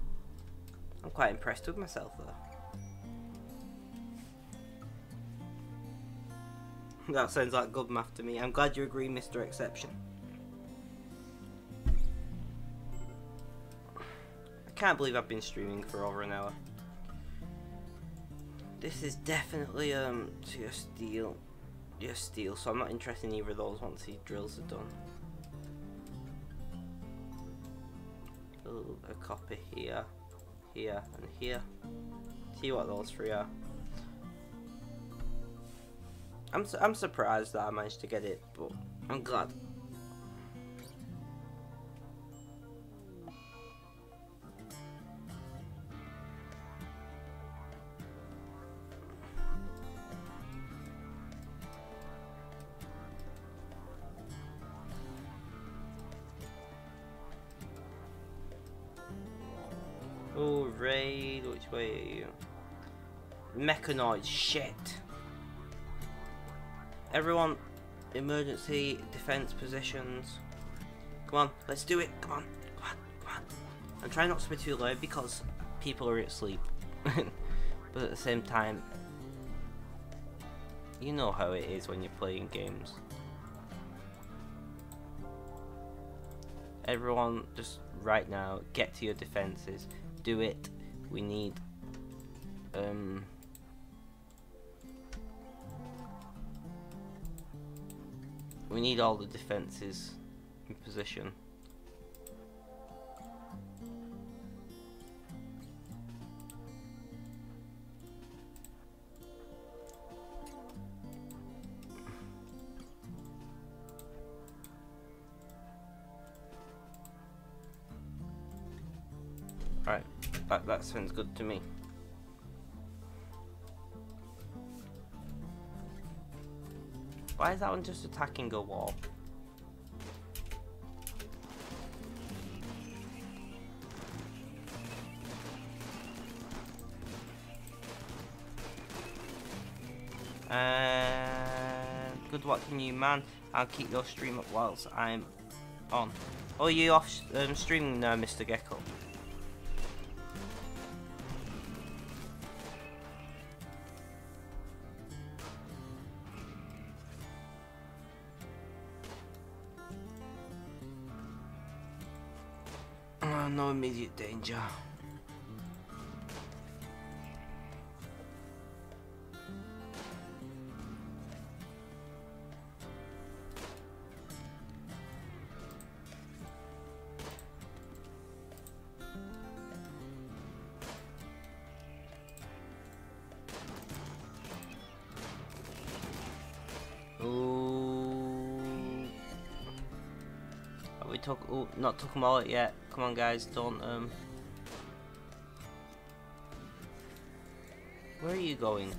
I'm quite impressed with myself though. That sounds like good math to me. I'm glad you agree, Mr. Exception. I can't believe I've been streaming for over an hour. This is definitely to your steel, so I'm not interested in either of those once these drills are done. A copy here, here, and here. See what those three are. I'm surprised that I managed to get it, but I'm glad. raid. Which way are you? Mechanoid, shit. Everyone, emergency defense positions. Come on, let's do it. Come on, come on, come on. I'm trying not to be too loud because people are asleep. But at the same time, you know how it is when you're playing games. Everyone, just right now, get to your defenses. Do it. We need all the defenses in position. Right, that sounds good to me. Why is that one just attacking a wall? Good watching you, man. I'll keep your stream up whilst I'm on. Oh, you off streaming now, Mr. Gecko? Oh, no immediate danger. Not took them all out yet. Come on, guys, don't Where are you going?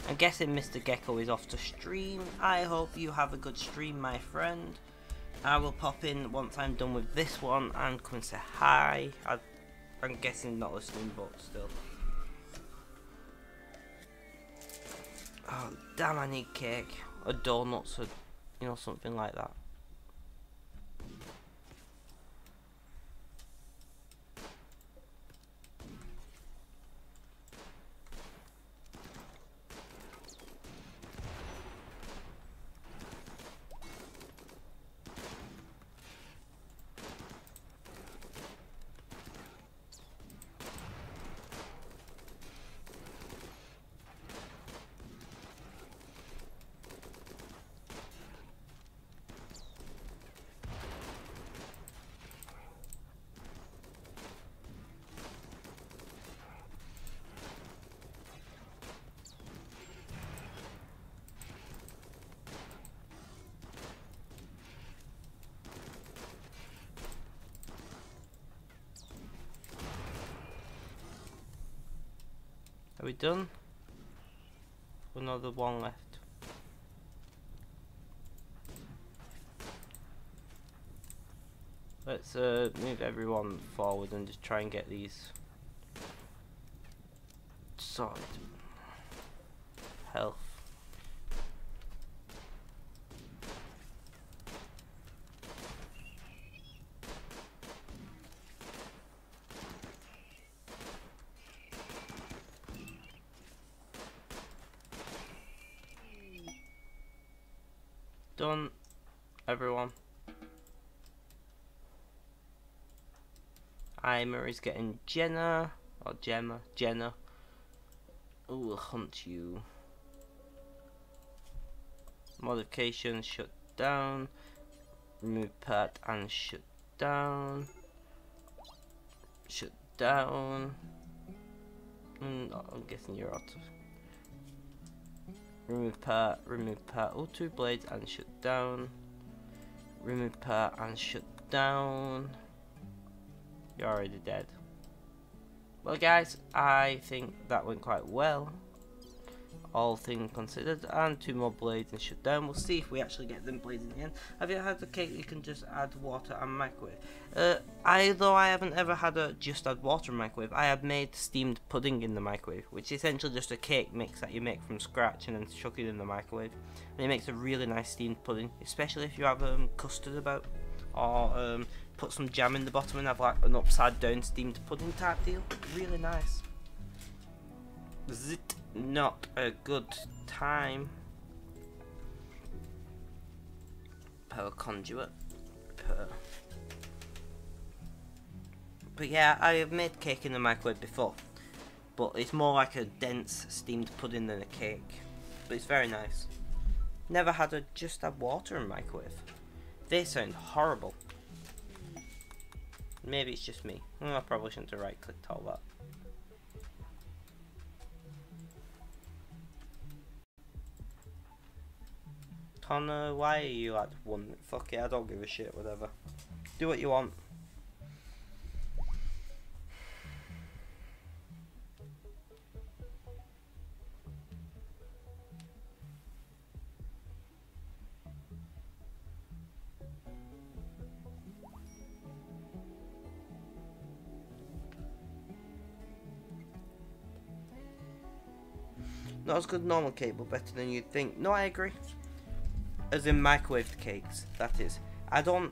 I'm guessing Mr. Gecko is off to stream. I hope you have a good stream, my friend. I will pop in once I'm done with this one and come and say hi. I'm guessing not listening, but still. Oh, damn, I need cake. Or donuts, or, you know, something like that. Are we done? Another one left. Let's move everyone forward and just try and get these sorted. Health. Done, everyone. Murray's getting Jenna, or Gemma, Jenna. Ooh, we'll hunt you. Modification, shut down. Remove part and shut down. Shut down. I'm guessing you're out. Remove part, oh, 2 blades and shut down. Remove part and shut down. You're already dead. Well, guys, I think that went quite well. all things considered, and 2 more blades and shut down. We'll see if we actually get them blades in the end. Have you had a cake you can just add water and microwave? Though I haven't ever had a just add water and microwave, I have made steamed pudding in the microwave, which is essentially just a cake mix that you make from scratch and then chuck it in the microwave. And it makes a really nice steamed pudding, especially if you have custard about, or put some jam in the bottom and have like an upside down steamed pudding type deal. Really nice. Is it not a good time? Per conduit. Per. But yeah, I have made cake in the microwave before, but it's more like a dense steamed pudding than a cake. But it's very nice. Never had a just add water in microwave. They sound horrible. Maybe it's just me. I probably shouldn't have right clicked all that. Connor, why are you at 1? Fuck it, I don't give a shit, whatever. Do what you want. Not as good normal cake, but better than you'd think. No, I agree. As in microwaved cakes, that is. I don't...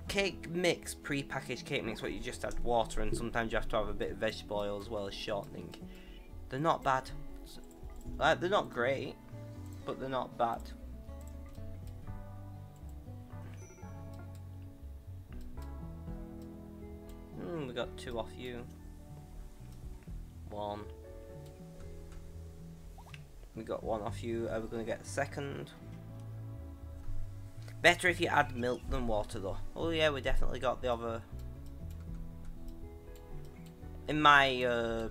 Cake mix, pre-packaged cake mix, where you just add water and sometimes you have to have a bit of vegetable oil as well as shortening. They're not bad. Like, they're not great, but they're not bad. We got 2 off you. 1. We got 1 off you. Are we going to get a second? Better if you add milk than water though. Oh yeah, we definitely got the other. In my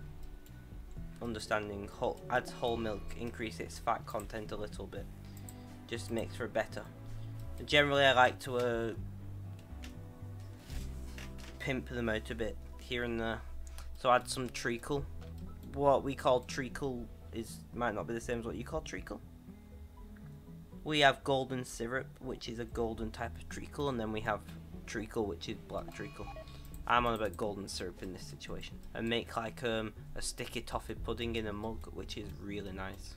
understanding, adds whole milk, increase its fat content a little bit. Just makes for better. Generally I like to pimp them out a bit here and there. So add some treacle. What we call treacle might not be the same as what you call treacle. We have golden syrup, which is a golden type of treacle, and then we have treacle, which is black treacle. I'm on about golden syrup in this situation. And make like a sticky toffee pudding in a mug, which is really nice.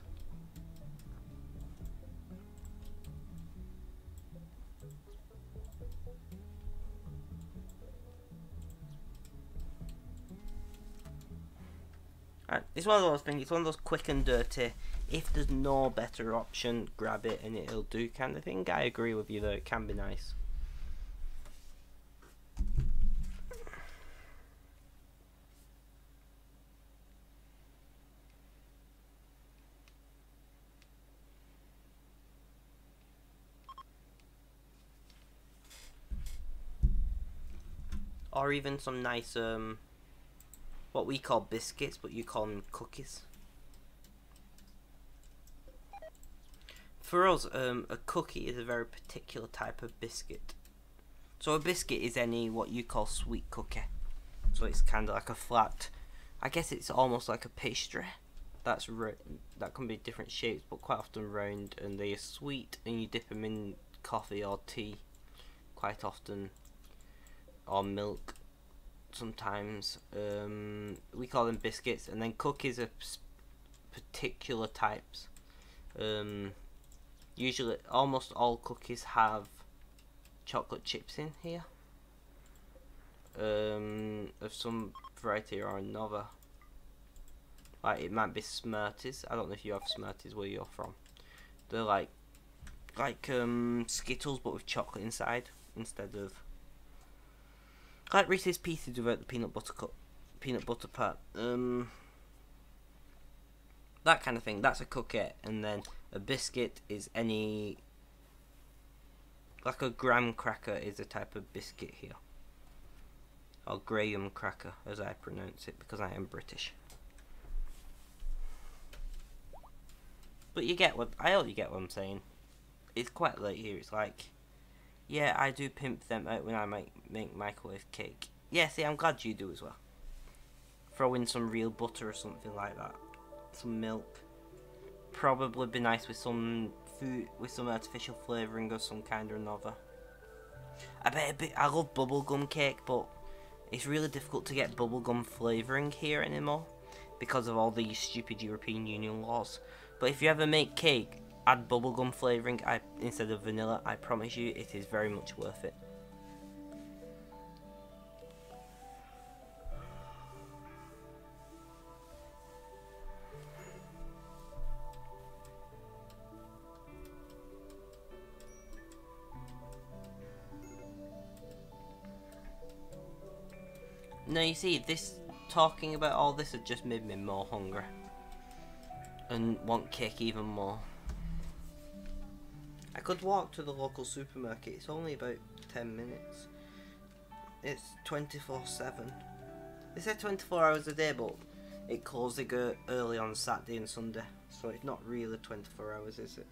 Right, it's one of those things, it's one of those quick and dirty, if there's no better option, grab it and it'll do kind of thing. I agree with you though, it can be nice. Or even some nice, what we call biscuits, but you call them cookies. For us, a cookie is a very particular type of biscuit. So a biscuit is what you call sweet cookie. So it's kind of like a flat, I guess it's almost like a pastry. That can be different shapes, but quite often round, and they are sweet, and you dip them in coffee or tea quite often, or milk sometimes. We call them biscuits, and then cookies are particular types. Usually, almost all cookies have chocolate chips in here, of some variety or another. Like it might be Smarties. I don't know if you have Smarties where you're from. They're like Skittles, but with chocolate inside instead of like Reese's Pieces without the peanut butter part. That kind of thing. That's a cookie, and then a biscuit is like a graham cracker is a type of biscuit here, or graham cracker as I pronounce it because I am British. But you get what I hope you get what I'm saying. It's quite late here. It's like, yeah, I do pimp them out when I make microwave cake. Yeah, see, I'm glad you do as well. Throw in some real butter or something like that. Some milk. probably be nice with some food, with some artificial flavouring of some kind or another. I love bubblegum cake, but it's really difficult to get bubblegum flavouring here anymore because of all these stupid European Union laws. But if you ever make cake, add bubblegum flavouring instead of vanilla. I promise you, it is very much worth it. No, you see, talking about all this has just made me more hungry and want cake even more. I could walk to the local supermarket. It's only about 10 minutes. It's 24/7. They said 24 hours a day, but it closes early on Saturday and Sunday, so it's not really 24 hours, is it?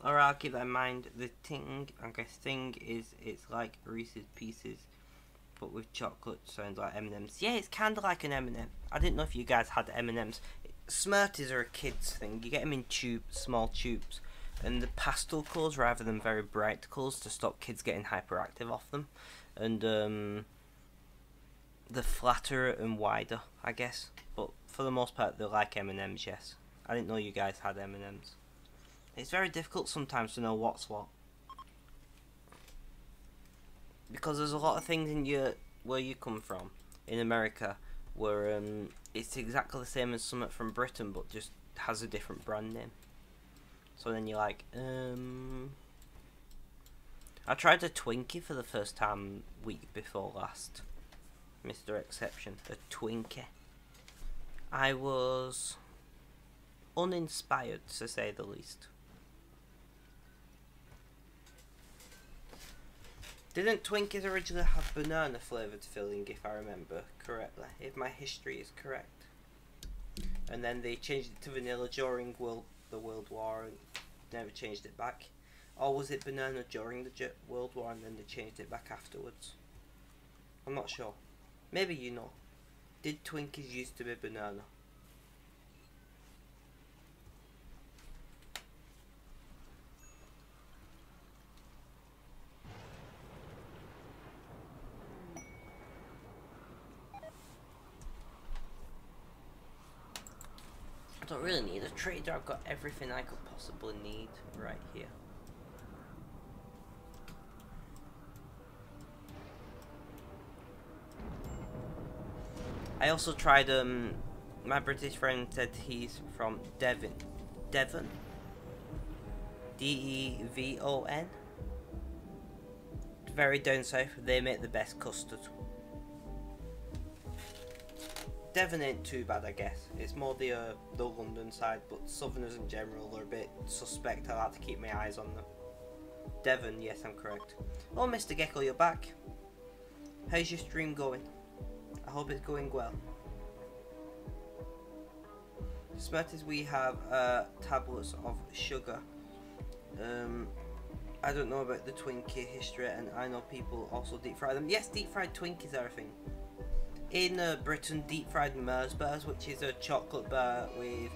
Or I'll keep that in mind. The thing, I guess, is it's like Reese's Pieces, but with chocolate. Sounds like M&Ms. Yeah, it's kind of like an M&M. I didn't know if you guys had M&Ms. Smarties are a kid's thing. You get them in small tubes, and the pastel colours rather than very bright colours to stop kids getting hyperactive off them, and they're flatter and wider, I guess. But for the most part, they're like M&Ms. Yes, I didn't know you guys had M&Ms. It's very difficult sometimes to know what's what, because there's a lot of things in where you come from in America where it's exactly the same as something from Britain but just has a different brand name. So then you're like, I tried a Twinkie for the first time week before last, Mr. Exception, a Twinkie. I was uninspired, to say the least. Didn't Twinkies originally have banana flavoured filling, if I remember correctly, if my history is correct? And then they changed it to vanilla during the World War and never changed it back? Or was it banana during the World War and then they changed it back afterwards? I'm not sure. Maybe you know. Did Twinkies used to be banana? I don't really need a trader. I've got everything I could possibly need right here. I also tried, my British friend said he's from Devon. Devon? D-E-V-O-N? Very down south. They make the best custard. Devon ain't too bad, I guess. It's more the London side, but Southerners in general are a bit suspect. I like to keep my eyes on them. Devon, yes, I'm correct. Oh, Mr. Gecko, you're back. How's your stream going? I hope it's going well. Smarties, we have tablets of sugar. I don't know about the Twinkie history, and I know people also deep fry them. Yes, deep fried Twinkies are a thing. In Britain, deep fried Mars bars, which is a chocolate bar with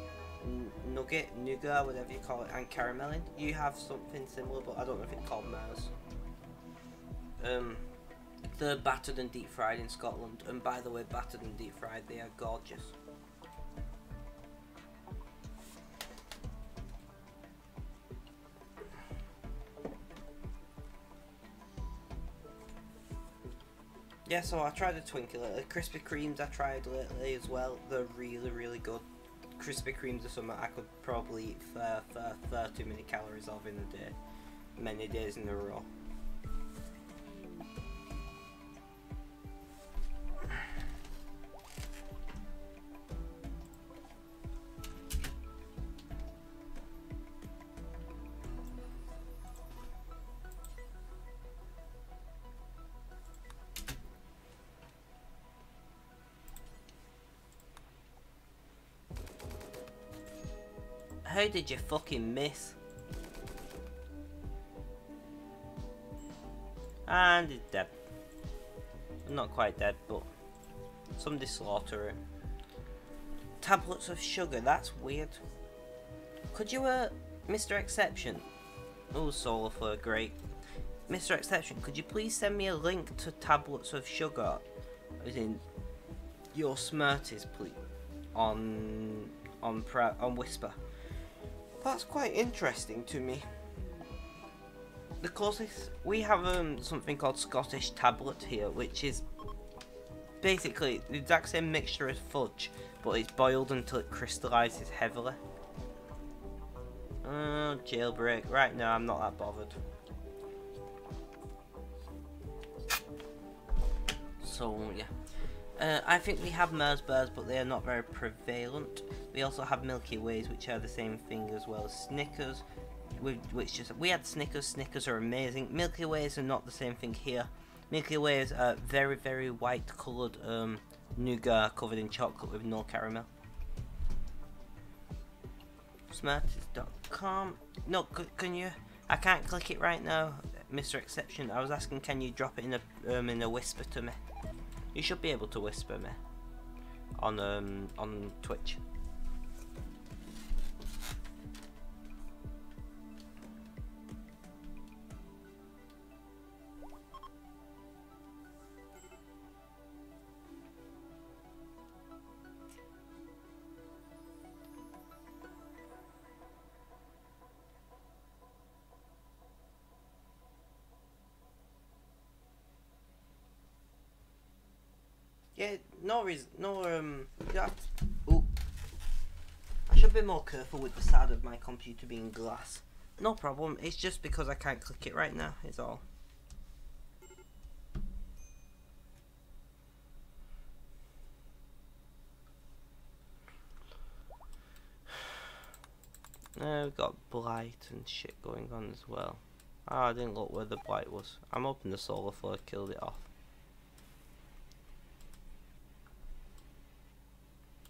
nougat, whatever you call it, and caramel in. You have something similar, but I don't know if it's called Mars. They're battered and deep fried in Scotland, and by the way, battered and deep fried, they are gorgeous. Yeah, so I tried a Twinkie lately. Krispy Kremes I tried lately as well. They're really, really good. Krispy Kremes or something I could probably eat far too many calories of in a day, many days in a row. How did you fucking miss? And he's dead. Not quite dead, but somebody slaughter him. Tablets of sugar, that's weird. Could you, Mr. Exception? Oh, Solar Flare, great. Mr. Exception, could you please send me a link to tablets of sugar, as in your Smarties, please, on Whisper? That's quite interesting to me. The closest we have something called Scottish tablet here, which is basically the exact same mixture as fudge, but it's boiled until it crystallises heavily. Jailbreak. Right now, I'm not that bothered. So yeah. I think we have Mars bars, but they are not very prevalent. We also have Milky Ways, which are the same thing as well as Snickers. We had Snickers. Snickers are amazing. Milky Ways are not the same thing here. Milky Ways are very, very white coloured nougat covered in chocolate with no caramel. Smarties.com. No, can you? I can't click it right now, Mr. Exception. I was asking, can you drop it in a whisper to me? You should be able to whisper me on Twitch. Yeah, no reason, ooh. I should be more careful with the side of my computer being glass. No problem, it's just because I can't click it right now, is all. We've got blight and shit going on as well. Oh, I didn't look where the blight was. I'm hoping the solar flare killed it off.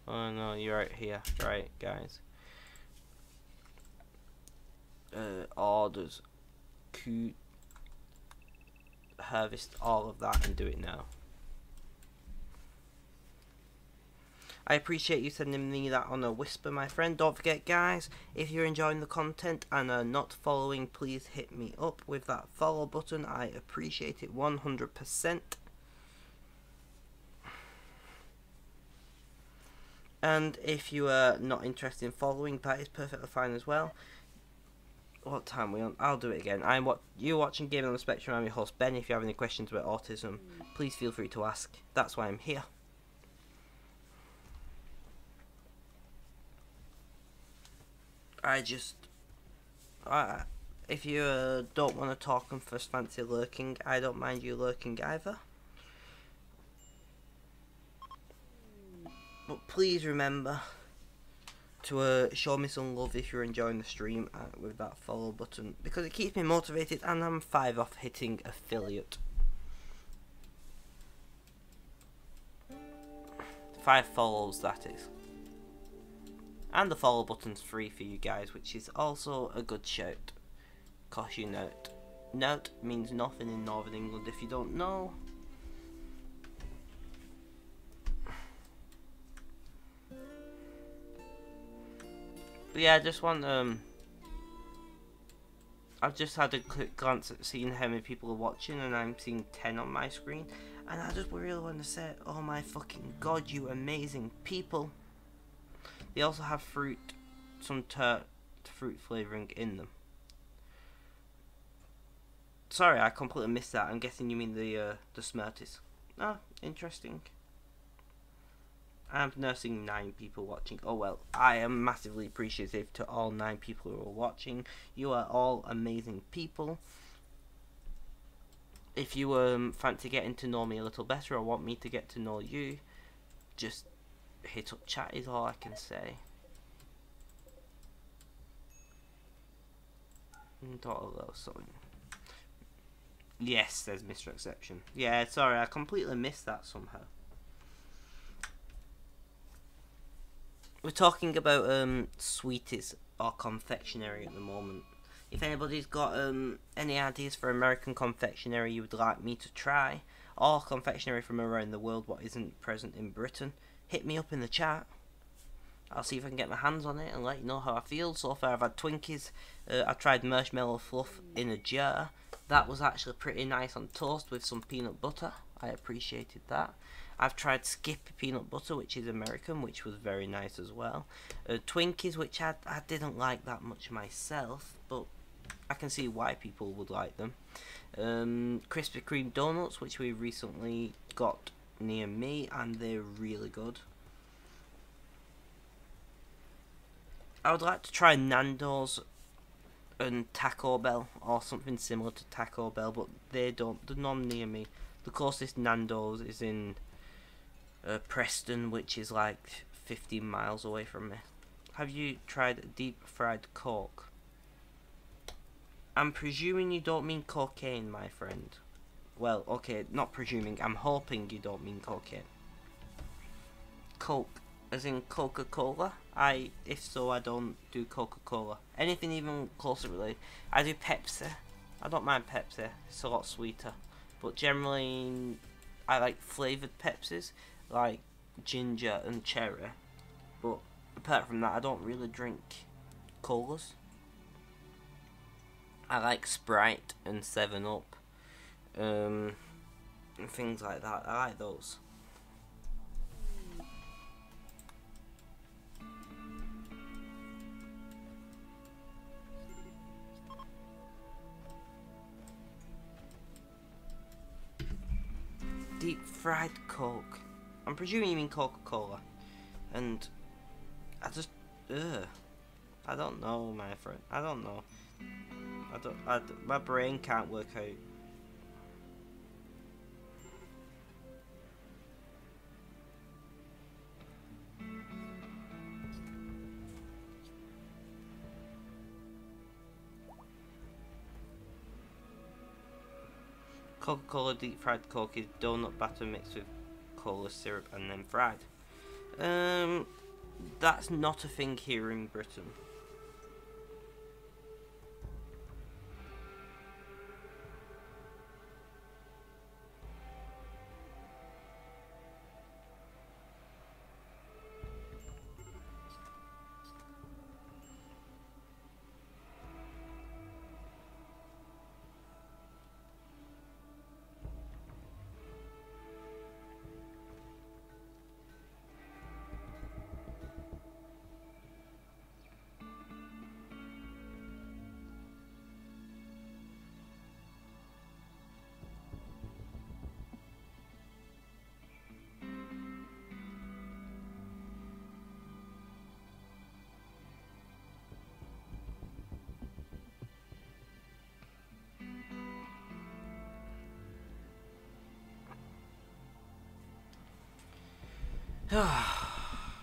Oh no, you're right here. Right, guys. Orders. Harvest all of that and do it now. I appreciate you sending me that on a whisper, my friend. Don't forget, guys, if you're enjoying the content and are not following, please hit me up with that follow button. I appreciate it 100%. And if you are not interested in following, that is perfectly fine as well. What time are we on? I'll do it again. You're watching Gaming on the Spectrum. I'm your host, Ben. If you have any questions about autism, please feel free to ask. That's why I'm here. If you don't want to talk and first fancy lurking, I don't mind you lurking either. But please remember to show me some love if you're enjoying the stream with that follow button, because it keeps me motivated, and I'm 5 off hitting affiliate. 5 follows, that is. And the follow button's free for you guys, which is also a good shout. Caution note. Note means nothing in Northern England if you don't know. But yeah, I just want I've just had a quick glance at seeing how many people are watching, and I'm seeing 10 on my screen, and I just really want to say, oh my fucking god, you amazing people. They also have some fruit flavouring in them. Sorry, I completely missed that. I'm guessing you mean the Smarties. Ah, interesting. I'm nursing 9 people watching. Oh well, I am massively appreciative to all 9 people who are watching. You are all amazing people. If you fancy getting to know me a little better or want me to get to know you, just hit up chat is all I can say. Something. Yes, there's Mr. Exception. Yeah, sorry, I completely missed that somehow. We're talking about sweeties or confectionery at the moment. If anybody's got any ideas for American confectionery you would like me to try, or confectionery from around the world what isn't present in Britain, hit me up in the chat. I'll see if I can get my hands on it and let you know how I feel. So far I've had Twinkies. I tried marshmallow fluff in a jar. That was actually pretty nice on toast with some peanut butter. I appreciated that. I've tried Skip peanut butter, which is American, which was very nice as well. Twinkies, which I didn't like that much myself, but I can see why people would like them. Krispy Kreme donuts, which we recently got near me, and they're really good. I would like to try Nando's and Taco Bell, or something similar to Taco Bell, but they're none near me. The closest Nando's is in Preston, which is like 15 miles away from me. Have you tried deep fried Coke? I'm presuming you don't mean cocaine, my friend. Well, okay, not presuming, I'm hoping you don't mean cocaine. Coke, as in Coca-Cola? If so, I don't do Coca-Cola. Anything even closer related. I do Pepsi. I don't mind Pepsi, it's a lot sweeter. But generally, I like flavoured Pepsis, like ginger and cherry. But apart from that, I don't really drink colas. I like Sprite and 7-Up, and things like that. I like those. Deep fried Coke. I'm presuming you mean Coca-Cola. And I just, I don't know, my friend. I don't know. My brain can't work out. Coca-Cola deep fried Coke is donut batter mixed with cola syrup and then fried. That's not a thing here in Britain.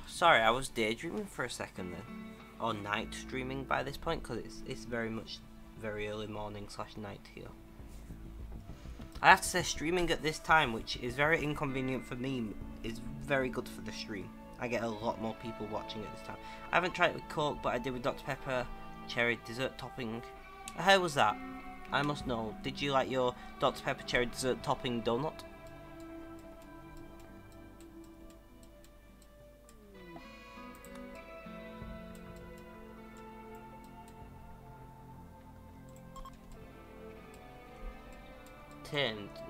Sorry, I was daydreaming for a second then. Or night streaming by this point, because it's very early morning / night here. I have to say, streaming at this time, which is very inconvenient for me, is very good for the stream. I get a lot more people watching at this time. I haven't tried it with Coke, but I did with Dr. Pepper cherry dessert topping. How was that? I must know. Did you like your Dr. Pepper cherry dessert topping donut?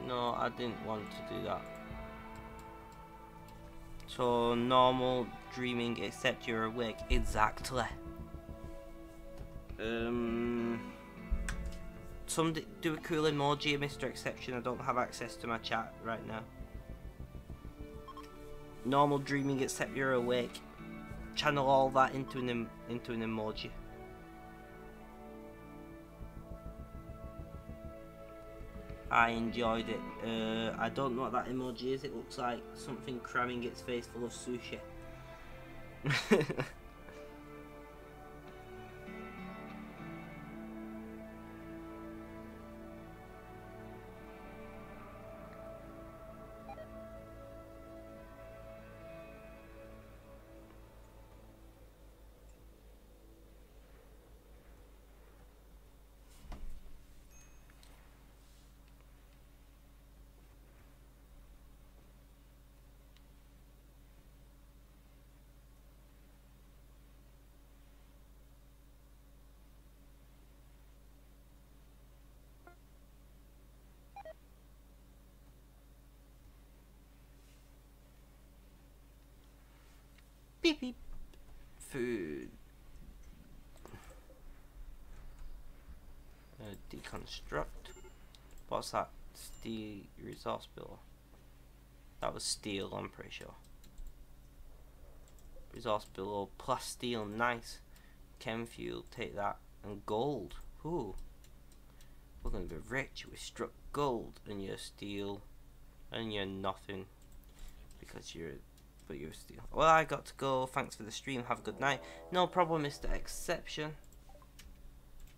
No, I didn't want to do that. So normal dreaming except you're awake. Exactly. Some do a cool emoji, Mr. Exception. I don't have access to my chat right now. normal dreaming except you're awake. Channel all that into an emoji. I enjoyed it. I don't know what that emoji is. It looks like something cramming its face full of sushi. Beep beep. Food. Deconstruct. What's that? Steel resource bill. That was steel, I'm pretty sure. Resource below plus steel, nice. Chem fuel, take that. And gold. Ooh. We're gonna be rich. We struck gold and you're steel. And you're nothing. Because you're steel. Well, I got to go. Thanks for the stream. Have a good night. No problem, Mr. Exception.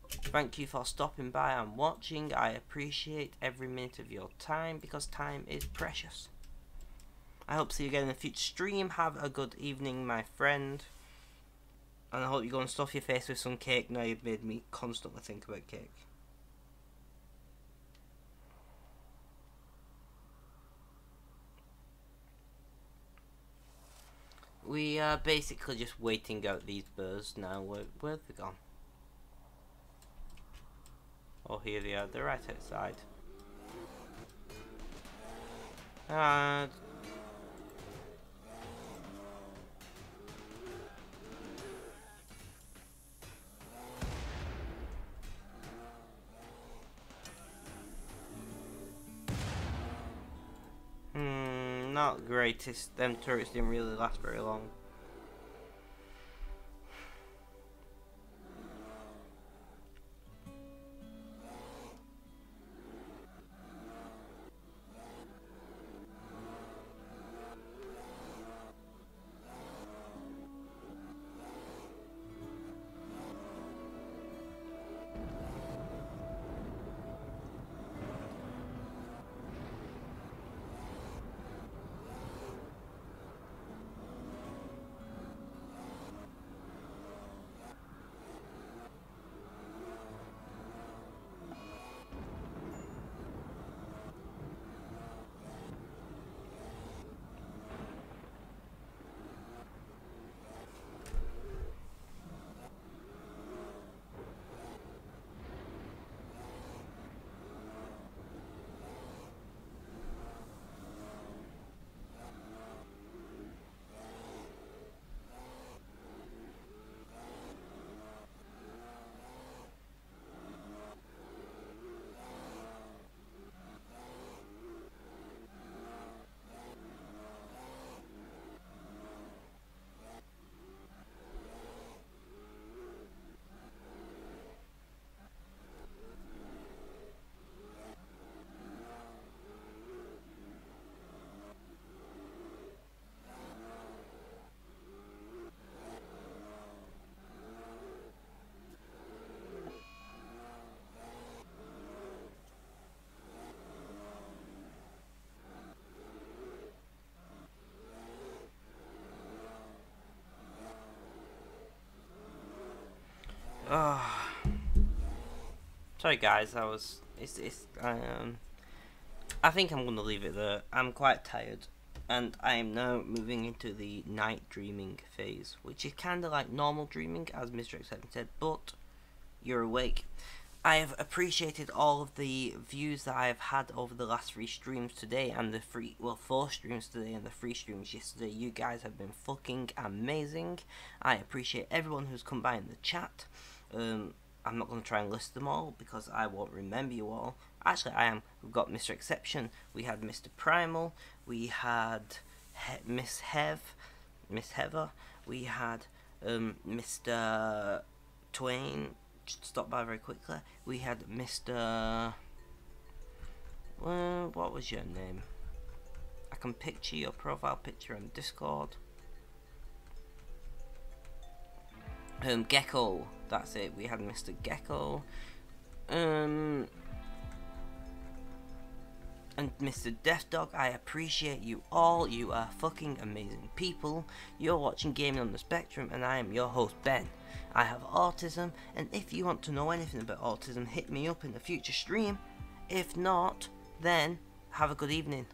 Thank you for stopping by and watching. I appreciate every minute of your time because time is precious. I hope to see you again in a future stream. Have a good evening, my friend. And I hope you go and stuff your face with some cake. Now you've made me constantly think about cake. We are basically just waiting out these birds now. Where have they gone? Oh, here they are. They're right outside. Not greatest. Them turrets didn't really last very long. Sorry guys, I think I'm gonna leave it there. I'm quite tired and I am now moving into the night dreaming phase, which is kinda like normal dreaming, as Mr. Exception said, but you're awake. I have appreciated all of the views that I have had over the last 3 streams today and the 4 streams today and the 3 streams yesterday. You guys have been fucking amazing. I appreciate everyone who's come by in the chat. I'm not going to try and list them all because I won't remember you all. Actually, I am. We've got Mr. Exception, we had Mr. Primal, we had Miss Heather. We had Mr. Twain. Just stop by very quickly. We had Mr. What was your name? I can picture your profile picture on Discord. Gecko. That's it. We had Mr. Gecko. And Mr. Death Dog, I appreciate you all. You are fucking amazing people. You're watching Gaming on the Spectrum, and I am your host, Ben. I have autism, and if you want to know anything about autism, hit me up in a future stream. If not, then have a good evening.